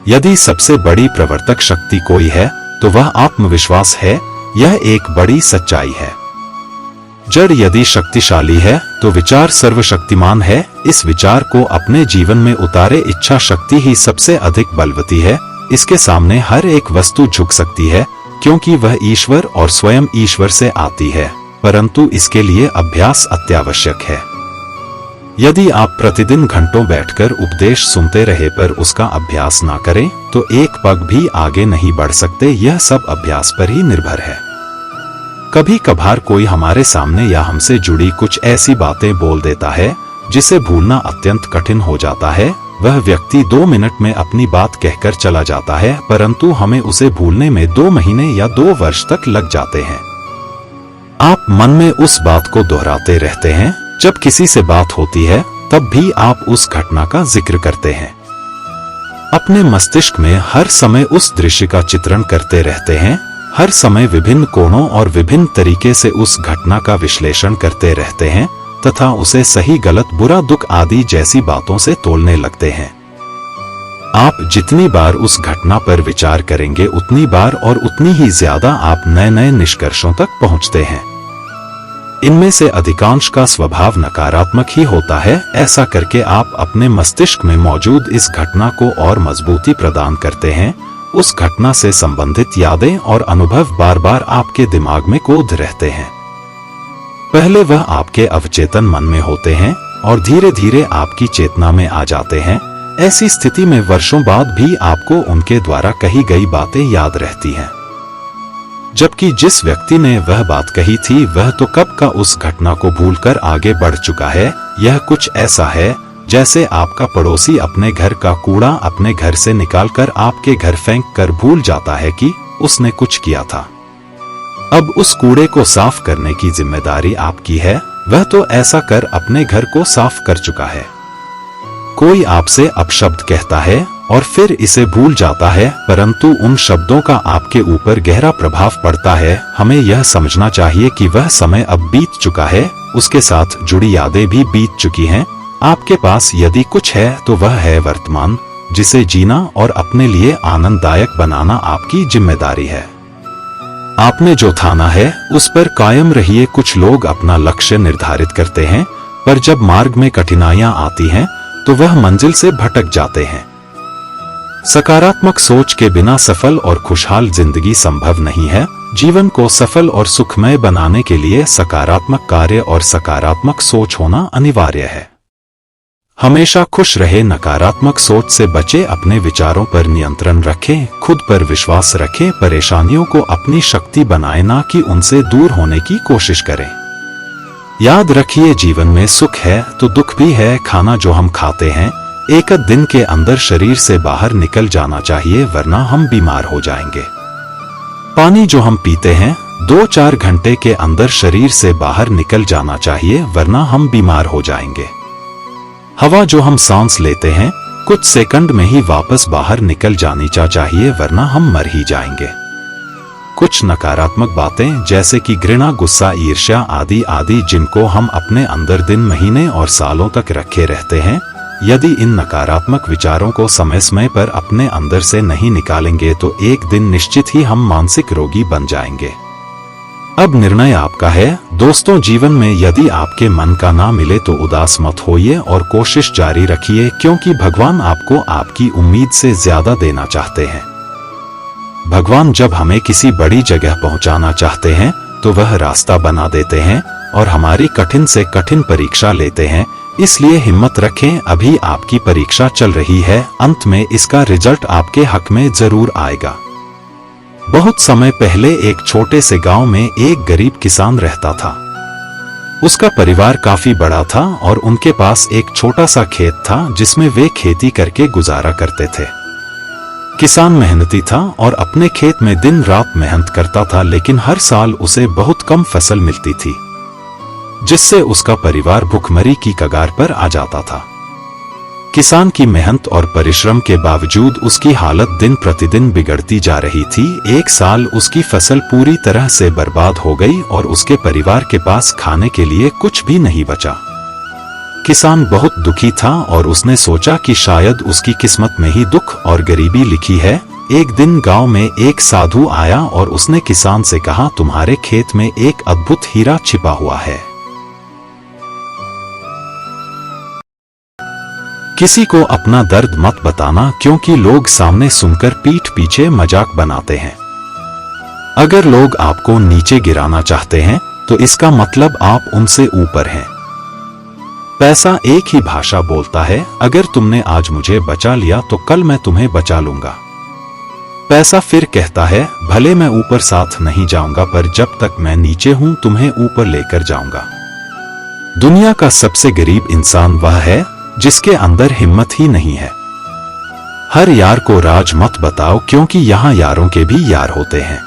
यदि सबसे बड़ी प्रवर्तक शक्ति कोई है तो वह आत्मविश्वास है। यह एक बड़ी सच्चाई है। जड़ यदि शक्तिशाली है तो विचार सर्वशक्तिमान है। इस विचार को अपने जीवन में उतारे। इच्छा शक्ति ही सबसे अधिक बलवती है। इसके सामने हर एक वस्तु झुक सकती है, क्योंकि वह ईश्वर और स्वयं ईश्वर से आती है, परंतु इसके लिए अभ्यास अत्यावश्यक है। यदि आप प्रतिदिन घंटों बैठकर उपदेश सुनते रहे पर उसका अभ्यास ना करें तो एक पग भी आगे नहीं बढ़ सकते। यह सब अभ्यास पर ही निर्भर है। कभी कभार कोई हमारे सामने या हमसे जुड़ी कुछ ऐसी बातें बोल देता है जिसे भूलना अत्यंत कठिन हो जाता है। वह व्यक्ति 2 मिनट में अपनी बात कहकर चला जाता है, परंतु हमें उसे भूलने में 2 महीने या 2 वर्ष तक लग जाते हैं। आप मन में उस बात को दोहराते रहते हैं। जब किसी से बात होती है तब भी आप उस घटना का जिक्र करते हैं। अपने मस्तिष्क में हर समय उस दृश्य का चित्रण करते रहते हैं। हर समय विभिन्न कोणों और विभिन्न तरीके से उस घटना का विश्लेषण करते रहते हैं तथा उसे सही गलत बुरा दुख आदि जैसी बातों से तोलने लगते हैं। आप जितनी बार उस घटना पर विचार करेंगे उतनी बार और उतनी ही ज्यादा आप नए नए निष्कर्षों तक पहुंचते हैं। इनमें से अधिकांश का स्वभाव नकारात्मक ही होता है। ऐसा करके आप अपने मस्तिष्क में मौजूद इस घटना को और मजबूती प्रदान करते हैं। उस घटना से संबंधित यादें और अनुभव बार बार आपके दिमाग में कूद रहते हैं। पहले वह आपके अवचेतन मन में होते हैं और धीरे धीरे आपकी चेतना में आ जाते हैं। ऐसी स्थिति में वर्षों बाद भी आपको उनके द्वारा कही गई बातें याद रहती हैं, जबकि जिस व्यक्ति ने वह बात कही थी वह तो कब का उस घटना को भूलकर आगे बढ़ चुका है। यह कुछ ऐसा है जैसे आपका पड़ोसी अपने घर का कूड़ा अपने घर से निकालकर आपके घर फेंक कर भूल जाता है कि उसने कुछ किया था। अब उस कूड़े को साफ करने की जिम्मेदारी आपकी है। वह तो ऐसा कर अपने घर को साफ कर चुका है। कोई आपसे अपशब्द कहता है और फिर इसे भूल जाता है, परंतु उन शब्दों का आपके ऊपर गहरा प्रभाव पड़ता है। हमें यह समझना चाहिए कि वह समय अब बीत चुका है, उसके साथ जुड़ी यादें भी बीत चुकी हैं। आपके पास यदि कुछ है तो वह है वर्तमान, जिसे जीना और अपने लिए आनंददायक बनाना आपकी जिम्मेदारी है। आपने जो ठाना है उस पर कायम रहिए। कुछ लोग अपना लक्ष्य निर्धारित करते हैं, पर जब मार्ग में कठिनाइयां आती हैं तो वह मंजिल से भटक जाते हैं। सकारात्मक सोच के बिना सफल और खुशहाल जिंदगी संभव नहीं है। जीवन को सफल और सुखमय बनाने के लिए सकारात्मक कार्य और सकारात्मक सोच होना अनिवार्य है। हमेशा खुश रहे, नकारात्मक सोच से बचे, अपने विचारों पर नियंत्रण रखें, खुद पर विश्वास रखें, परेशानियों को अपनी शक्ति बनाएं, ना कि उनसे दूर होने की कोशिश करें। याद रखिए, जीवन में सुख है तो दुख भी है। खाना जो हम खाते हैं एक दिन के अंदर शरीर से बाहर निकल जाना चाहिए, वरना हम बीमार हो जाएंगे। पानी जो हम पीते हैं 2-4 घंटे के अंदर शरीर से बाहर निकल जाना चाहिए, वरना हम बीमार हो जाएंगे। हवा जो हम सांस लेते हैं कुछ सेकंड में ही वापस बाहर निकल जानी चाहिए, वरना हम मर ही जाएंगे। कुछ नकारात्मक बातें जैसे कि घृणा, गुस्सा, ईर्ष्या आदि आदि जिनको हम अपने अंदर दिन, महीने और सालों तक रखे रहते हैं, यदि इन नकारात्मक विचारों को समय समय पर अपने अंदर से नहीं निकालेंगे तो एक दिन निश्चित ही हम मानसिक रोगी बन जाएंगे। अब निर्णय आपका है। दोस्तों, जीवन में यदि आपके मन का ना मिले तो उदास मत होइए और कोशिश जारी रखिए, क्योंकि भगवान आपको आपकी उम्मीद से ज्यादा देना चाहते हैं। भगवान जब हमें किसी बड़ी जगह पहुंचाना चाहते हैं तो वह रास्ता बना देते हैं और हमारी कठिन से कठिन परीक्षा लेते हैं। इसलिए हिम्मत रखें, अभी आपकी परीक्षा चल रही है, अंत में इसका रिजल्ट आपके हक में जरूर आएगा। बहुत समय पहले एक छोटे से गांव में एक गरीब किसान रहता था। उसका परिवार काफी बड़ा था और उनके पास एक छोटा सा खेत था जिसमें वे खेती करके गुजारा करते थे। किसान मेहनती था और अपने खेत में दिन रात मेहनत करता था, लेकिन हर साल उसे बहुत कम फसल मिलती थी, जिससे उसका परिवार भुखमरी की कगार पर आ जाता था। किसान की मेहनत और परिश्रम के बावजूद उसकी हालत दिन प्रतिदिन बिगड़ती जा रही थी। एक साल उसकी फसल पूरी तरह से बर्बाद हो गई और उसके परिवार के पास खाने के लिए कुछ भी नहीं बचा। किसान बहुत दुखी था और उसने सोचा कि शायद उसकी किस्मत में ही दुख और गरीबी लिखी है। एक दिन गांव में एक साधु आया और उसने किसान से कहा, तुम्हारे खेत में एक अद्भुत हीरा छिपा हुआ है। किसी को अपना दर्द मत बताना, क्योंकि लोग सामने सुनकर पीठ पीछे मजाक बनाते हैं। अगर लोग आपको नीचे गिराना चाहते हैं तो इसका मतलब आप उनसे ऊपर हैं। पैसा एक ही भाषा बोलता है, अगर तुमने आज मुझे बचा लिया तो कल मैं तुम्हें बचा लूंगा। पैसा फिर कहता है, भले मैं ऊपर साथ नहीं जाऊंगा, पर जब तक मैं नीचे हूं तुम्हें ऊपर लेकर जाऊंगा। दुनिया का सबसे गरीब इंसान वह है जिसके अंदर हिम्मत ही नहीं है। हर यार को राज मत बताओ, क्योंकि यहाँ यारों के भी यार होते हैं।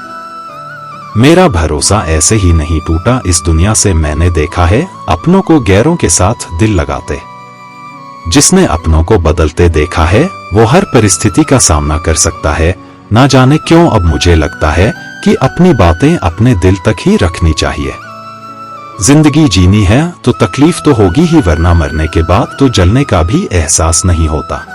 मेरा भरोसा ऐसे ही नहीं टूटा, इस दुनिया से मैंने देखा है अपनों को गैरों के साथ दिल लगाते। जिसने अपनों को बदलते देखा है वो हर परिस्थिति का सामना कर सकता है। ना जाने क्यों अब मुझे लगता है कि अपनी बातें अपने दिल तक ही रखनी चाहिए। जिंदगी जीनी है तो तकलीफ तो होगी ही, वरना मरने के बाद तो जलने का भी एहसास नहीं होता।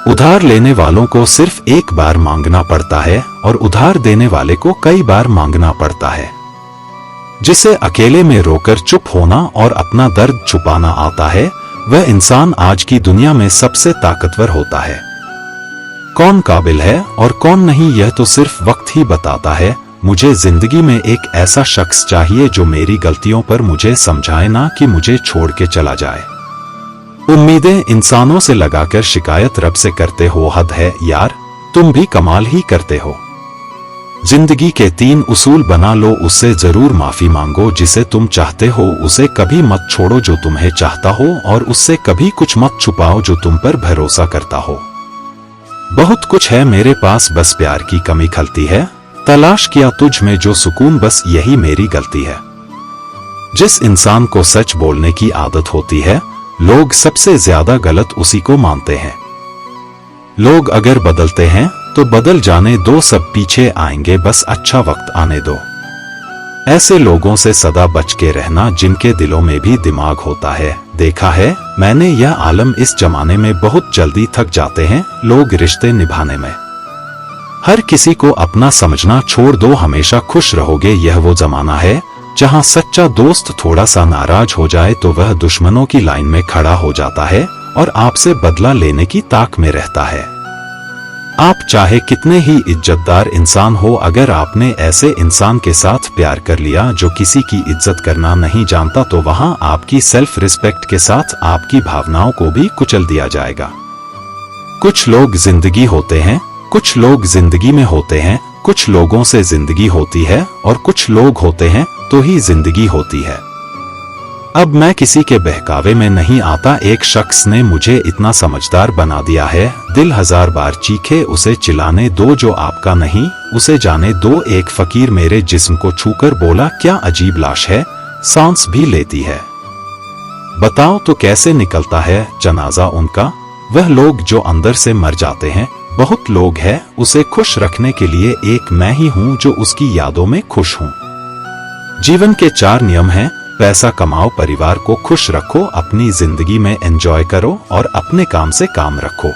उधार लेने वालों को सिर्फ एक बार मांगना पड़ता है और उधार देने वाले को कई बार मांगना पड़ता है। जिसे अकेले में रोकर चुप होना और अपना दर्द छुपाना आता है, वह इंसान आज की दुनिया में सबसे ताकतवर होता है। कौन काबिल है और कौन नहीं, यह तो सिर्फ वक्त ही बताता है। मुझे जिंदगी में एक ऐसा शख्स चाहिए जो मेरी गलतियों पर मुझे समझाए, ना कि मुझे छोड़ के चला जाए। उम्मीदें इंसानों से लगाकर शिकायत रब से करते हो, हद है यार, तुम भी कमाल ही करते हो। जिंदगी के 3 उसूल बना लो, उससे जरूर माफी मांगो। जिसे तुम चाहते हो उसे कभी मत छोड़ो जो तुम्हें चाहता हो, और उससे कभी कुछ मत छुपाओ जो तुम पर भरोसा करता हो। बहुत कुछ है मेरे पास, बस प्यार की कमी खलती है। तलाश किया तुझ में जो सुकून, बस यही मेरी गलती है। जिस इंसान को सच बोलने की आदत होती है, लोग सबसे ज्यादा गलत उसी को मानते हैं। लोग अगर बदलते हैं तो बदल जाने दो, सब पीछे आएंगे, बस अच्छा वक्त आने दो। ऐसे लोगों से सदा बच के रहना जिनके दिलों में भी दिमाग होता है। देखा है मैंने, यह आलम इस जमाने में बहुत जल्दी थक जाते हैं लोग रिश्ते निभाने में। हर किसी को अपना समझना छोड़ दो, हमेशा खुश रहोगे। यह वो जमाना है जहां सच्चा दोस्त थोड़ा सा नाराज हो जाए तो वह दुश्मनों की लाइन में खड़ा हो जाता है और आपसे बदला लेने की ताक में रहता है। आप चाहे कितने ही इज्जतदार इंसान हो, अगर आपने ऐसे इंसान के साथ प्यार कर लिया जो किसी की इज्जत करना नहीं जानता, तो वहां आपकी सेल्फ रिस्पेक्ट के साथ आपकी भावनाओं को भी कुचल दिया जाएगा। कुछ लोग जिंदगी होते हैं, कुछ लोग जिंदगी में होते हैं, कुछ लोगों से जिंदगी होती है और कुछ लोग होते हैं तो ही जिंदगी होती है। अब मैं किसी के बहकावे में नहीं आता। एक शख्स ने मुझे इतना समझदार बना दिया है, दिल 1000 बार चीखे उसे चिल्लाने दो, जो आपका नहीं उसे जाने दो। एक फकीर मेरे जिस्म को छूकर बोला, क्या अजीब लाश है, सांस भी लेती है। बताओ तो कैसे निकलता है जनाजा उनका। वह लोग जो अंदर से मर जाते हैं, बहुत लोग हैं, उसे खुश रखने के लिए एक मैं ही हूं जो उसकी यादों में खुश हूं। जीवन के 4 नियम हैं। पैसा कमाओ, परिवार को खुश रखो, अपनी जिंदगी में एंजॉय करो और अपने काम से काम रखो।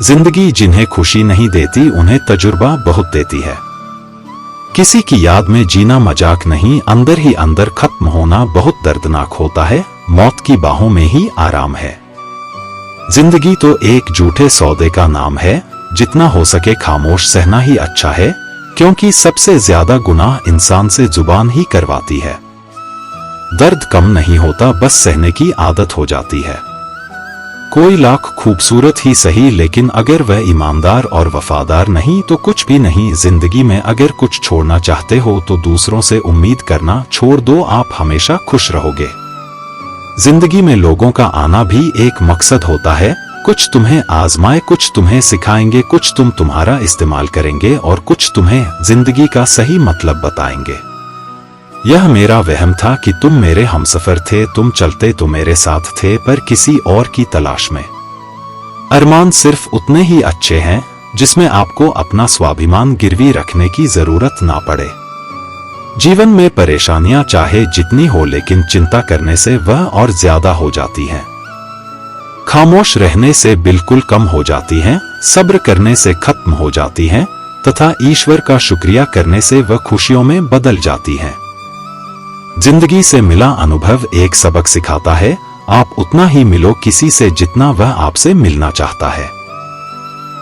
जिंदगी जिन्हें खुशी नहीं देती उन्हें तजुर्बा बहुत देती है। किसी की याद में जीना मजाक नहीं, अंदर ही अंदर खत्म होना बहुत दर्दनाक होता है। मौत की बाहों में ही आराम है। जिंदगी तो एक झूठे सौदे का नाम है, जितना हो सके खामोश सहना ही अच्छा है, क्योंकि सबसे ज्यादा गुनाह इंसान से जुबान ही करवाती है। दर्द कम नहीं होता, बस सहने की आदत हो जाती है। कोई लाख खूबसूरत ही सही, लेकिन अगर वह ईमानदार और वफादार नहीं तो कुछ भी नहीं। जिंदगी में अगर कुछ छोड़ना चाहते हो तो दूसरों से उम्मीद करना छोड़ दो, आप हमेशा खुश रहोगे। जिंदगी में लोगों का आना भी एक मकसद होता है। कुछ तुम्हें आजमाए, कुछ तुम्हें सिखाएंगे, कुछ तुम तुम्हारा इस्तेमाल करेंगे और कुछ तुम्हें जिंदगी का सही मतलब बताएंगे। यह मेरा वहम था कि तुम मेरे हमसफर थे, तुम चलते तो मेरे साथ थे, पर किसी और की तलाश में। अरमान सिर्फ उतने ही अच्छे हैं जिसमें आपको अपना स्वाभिमान गिरवी रखने की जरूरत ना पड़े। जीवन में परेशानियां चाहे जितनी हो, लेकिन चिंता करने से वह और ज्यादा हो जाती हैं। खामोश रहने से बिल्कुल कम हो जाती हैं, सब्र करने से खत्म हो जाती हैं तथा ईश्वर का शुक्रिया करने से वह खुशियों में बदल जाती हैं। जिंदगी से मिला अनुभव एक सबक सिखाता है, आप उतना ही मिलो किसी से जितना वह आपसे मिलना चाहता है।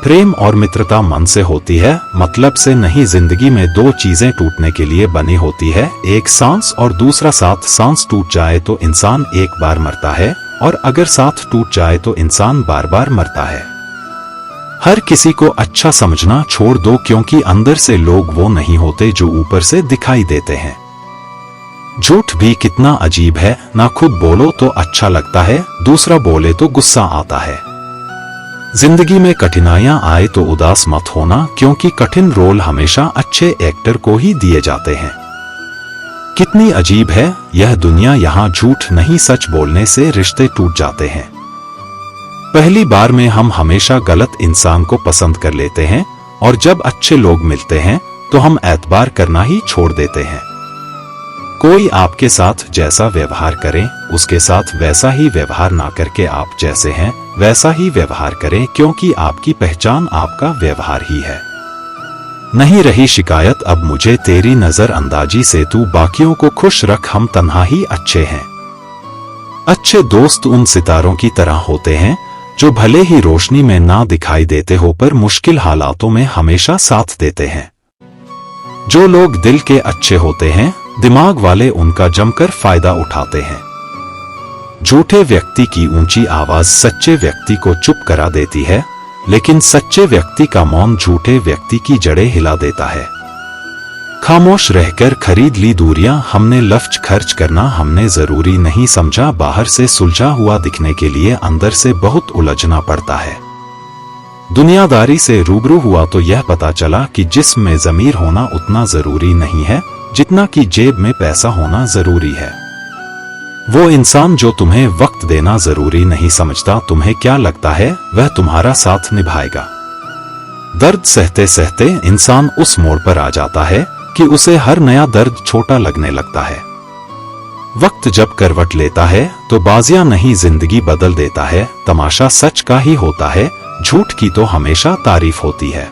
प्रेम और मित्रता मन से होती है, मतलब से नहीं। जिंदगी में 2 चीजें टूटने के लिए बनी होती है, एक सांस और दूसरा साथ। सांस टूट जाए तो इंसान एक बार मरता है और अगर साथ टूट जाए तो इंसान बार बार मरता है। हर किसी को अच्छा समझना छोड़ दो, क्योंकि अंदर से लोग वो नहीं होते जो ऊपर से दिखाई देते हैं। झूठ भी कितना अजीब है, ना खुद बोलो तो अच्छा लगता है, दूसरा बोले तो गुस्सा आता है। जिंदगी में कठिनाइयां आए तो उदास मत होना, क्योंकि कठिन रोल हमेशा अच्छे एक्टर को ही दिए जाते हैं। कितनी अजीब है यह दुनिया, यहाँ झूठ नहीं सच बोलने से रिश्ते टूट जाते हैं। पहली बार में हम हमेशा गलत इंसान को पसंद कर लेते हैं और जब अच्छे लोग मिलते हैं तो हम एतबार करना ही छोड़ देते हैं। कोई आपके साथ जैसा व्यवहार करे उसके साथ वैसा ही व्यवहार ना करके आप जैसे हैं वैसा ही व्यवहार करें, क्योंकि आपकी पहचान आपका व्यवहार ही है। नहीं रही शिकायत अब मुझे तेरी नजरअंदाजी से, तू बाकियों को खुश रख, हम तन्हा ही अच्छे हैं। अच्छे दोस्त उन सितारों की तरह होते हैं जो भले ही रोशनी में ना दिखाई देते हो पर मुश्किल हालातों में हमेशा साथ देते हैं। जो लोग दिल के अच्छे होते हैं, दिमाग वाले उनका जमकर फायदा उठाते हैं। झूठे व्यक्ति की ऊंची आवाज सच्चे व्यक्ति को चुप करा देती है, लेकिन सच्चे व्यक्ति का मौन झूठे व्यक्ति की जड़ें हिला देता है। खामोश रहकर खरीद ली दूरियां, हमने लफ्ज खर्च करना हमने जरूरी नहीं समझा। बाहर से सुलझा हुआ दिखने के लिए अंदर से बहुत उलझना पड़ता है। दुनियादारी से रूबरू हुआ तो यह पता चला कि जिस्म में ज़मीर होना उतना जरूरी नहीं है जितना कि जेब में पैसा होना जरूरी है। वो इंसान जो तुम्हें वक्त देना जरूरी नहीं समझता, तुम्हें क्या लगता है वह तुम्हारा साथ निभाएगा। दर्द सहते सहते इंसान उस मोड़ पर आ जाता है कि उसे हर नया दर्द छोटा लगने लगता है। वक्त जब करवट लेता है तो बाजियां नहीं जिंदगी बदल देता है। तमाशा सच का ही होता है, झूठ की तो हमेशा तारीफ होती है।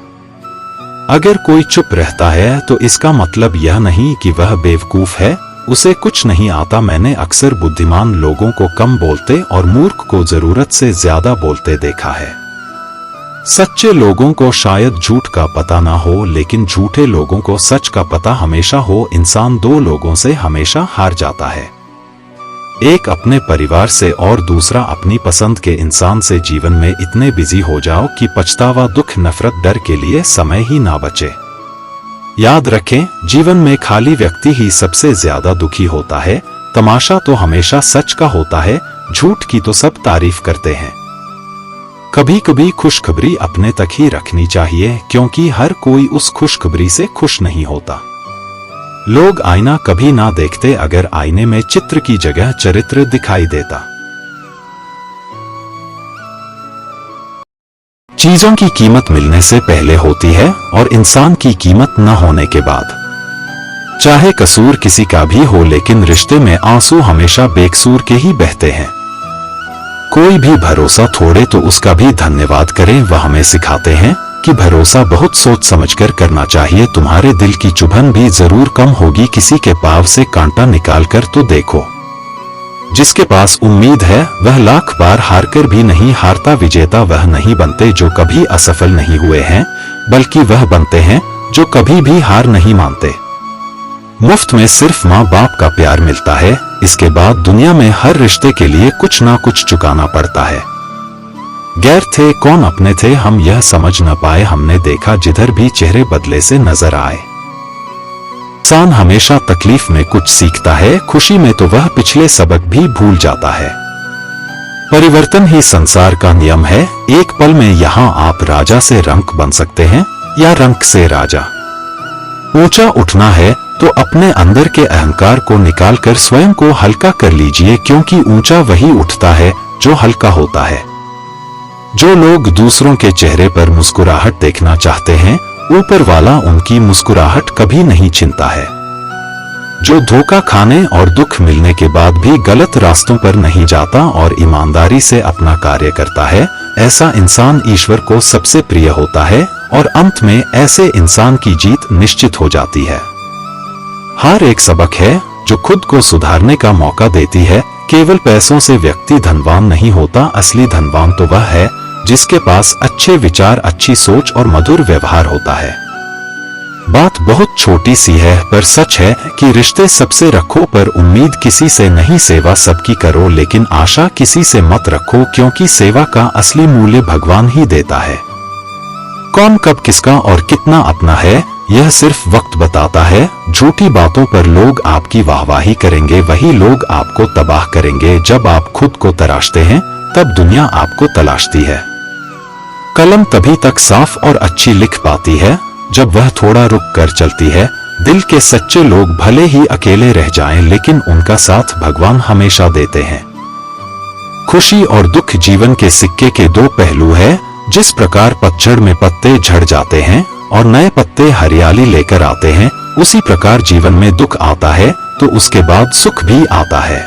अगर कोई चुप रहता है तो इसका मतलब यह नहीं कि वह बेवकूफ है, उसे कुछ नहीं आता। मैंने अक्सर बुद्धिमान लोगों को कम बोलते और मूर्ख को जरूरत से ज्यादा बोलते देखा है। सच्चे लोगों को शायद झूठ का पता ना हो, लेकिन झूठे लोगों को सच का पता हमेशा हो। इंसान दो लोगों से हमेशा हार जाता है, एक अपने परिवार से और दूसरा अपनी पसंद के इंसान से। जीवन में इतने बिजी हो जाओ कि पछतावा, दुख, नफरत, डर के लिए समय ही ना बचे। याद रखें, जीवन में खाली व्यक्ति ही सबसे ज्यादा दुखी होता है। तमाशा तो हमेशा सच का होता है, झूठ की तो सब तारीफ करते हैं। कभी कभी खुशखबरी अपने तक ही रखनी चाहिए, क्योंकि हर कोई उस खुशखबरी से खुश नहीं होता। लोग आईना कभी ना देखते अगर आईने में चित्र की जगह चरित्र दिखाई देता। चीजों की कीमत मिलने से पहले होती है और इंसान की कीमत न होने के बाद। चाहे कसूर किसी का भी हो, लेकिन रिश्ते में आंसू हमेशा बेकसूर के ही बहते हैं। कोई भी भरोसा तोड़े तो उसका भी धन्यवाद करें। वह हमें सिखाते हैं कि भरोसा बहुत सोच समझकर करना चाहिए। तुम्हारे दिल की चुभन भी जरूर कम होगी। किसी के पाव से कांटा निकालकर तो देखो। जिसके पास उम्मीद है वह लाख बार हारकर भी नहीं हारता। विजेता वह नहीं बनते जो कभी असफल नहीं हुए हैं, बल्कि वह बनते हैं जो कभी भी हार नहीं मानते। मुफ्त में सिर्फ माँ बाप का प्यार मिलता है, इसके बाद दुनिया में हर रिश्ते के लिए कुछ ना कुछ चुकाना पड़ता है। गैर थे कौन अपने थे हम यह समझ न पाए। हमने देखा जिधर भी चेहरे बदले से नजर आए। इंसान हमेशा तकलीफ में कुछ सीखता है, खुशी में तो वह पिछले सबक भी भूल जाता है। परिवर्तन ही संसार का नियम है। एक पल में यहाँ आप राजा से रंक बन सकते हैं या रंक से राजा। ऊंचा उठना है तो अपने अंदर के अहंकार को निकालकर स्वयं को हल्का कर लीजिए, क्योंकि ऊंचा वही उठता है जो हल्का होता है। जो लोग दूसरों के चेहरे पर मुस्कुराहट देखना चाहते हैं, ऊपर वाला उनकी मुस्कुराहट कभी नहीं छिनता है। जो धोखा खाने और दुख मिलने के बाद भी गलत रास्तों पर नहीं जाता और ईमानदारी से अपना कार्य करता है, ऐसा इंसान ईश्वर को सबसे प्रिय होता है और अंत में ऐसे इंसान की जीत निश्चित हो जाती है। हार एक सबक है जो खुद को सुधारने का मौका देती है। केवल पैसों से व्यक्ति धनवान नहीं होता, असली धनवान तो वह है जिसके पास अच्छे विचार, अच्छी सोच और मधुर व्यवहार होता है। बात बहुत छोटी सी है पर सच है कि रिश्ते सबसे रखो पर उम्मीद किसी से नहीं। सेवा सबकी करो लेकिन आशा किसी से मत रखो, क्योंकि सेवा का असली मूल्य भगवान ही देता है। कौन कब किसका और कितना अपना है यह सिर्फ वक्त बताता है। झूठी बातों पर लोग आपकी वाहवाही करेंगे, वही लोग आपको तबाह करेंगे। जब आप खुद को तराशते हैं तब दुनिया आपको तलाशती है। कलम तभी तक साफ और अच्छी लिख पाती है जब वह थोड़ा रुक कर चलती है। दिल के सच्चे लोग भले ही अकेले रह जाएं, लेकिन उनका साथ भगवान हमेशा देते हैं। खुशी और दुख जीवन के सिक्के के दो पहलू है। जिस प्रकार पतझड़ में पत्ते झड़ जाते हैं और नए पत्ते हरियाली लेकर आते हैं, उसी प्रकार जीवन में दुख आता है तो उसके बाद सुख भी आता है।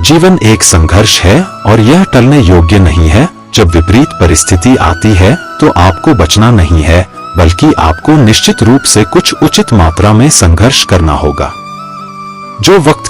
जीवन एक संघर्ष है और यह टलने योग्य नहीं है। जब विपरीत परिस्थिति आती है तो आपको बचना नहीं है, बल्कि आपको निश्चित रूप से कुछ उचित मात्रा में संघर्ष करना होगा। जो वक्त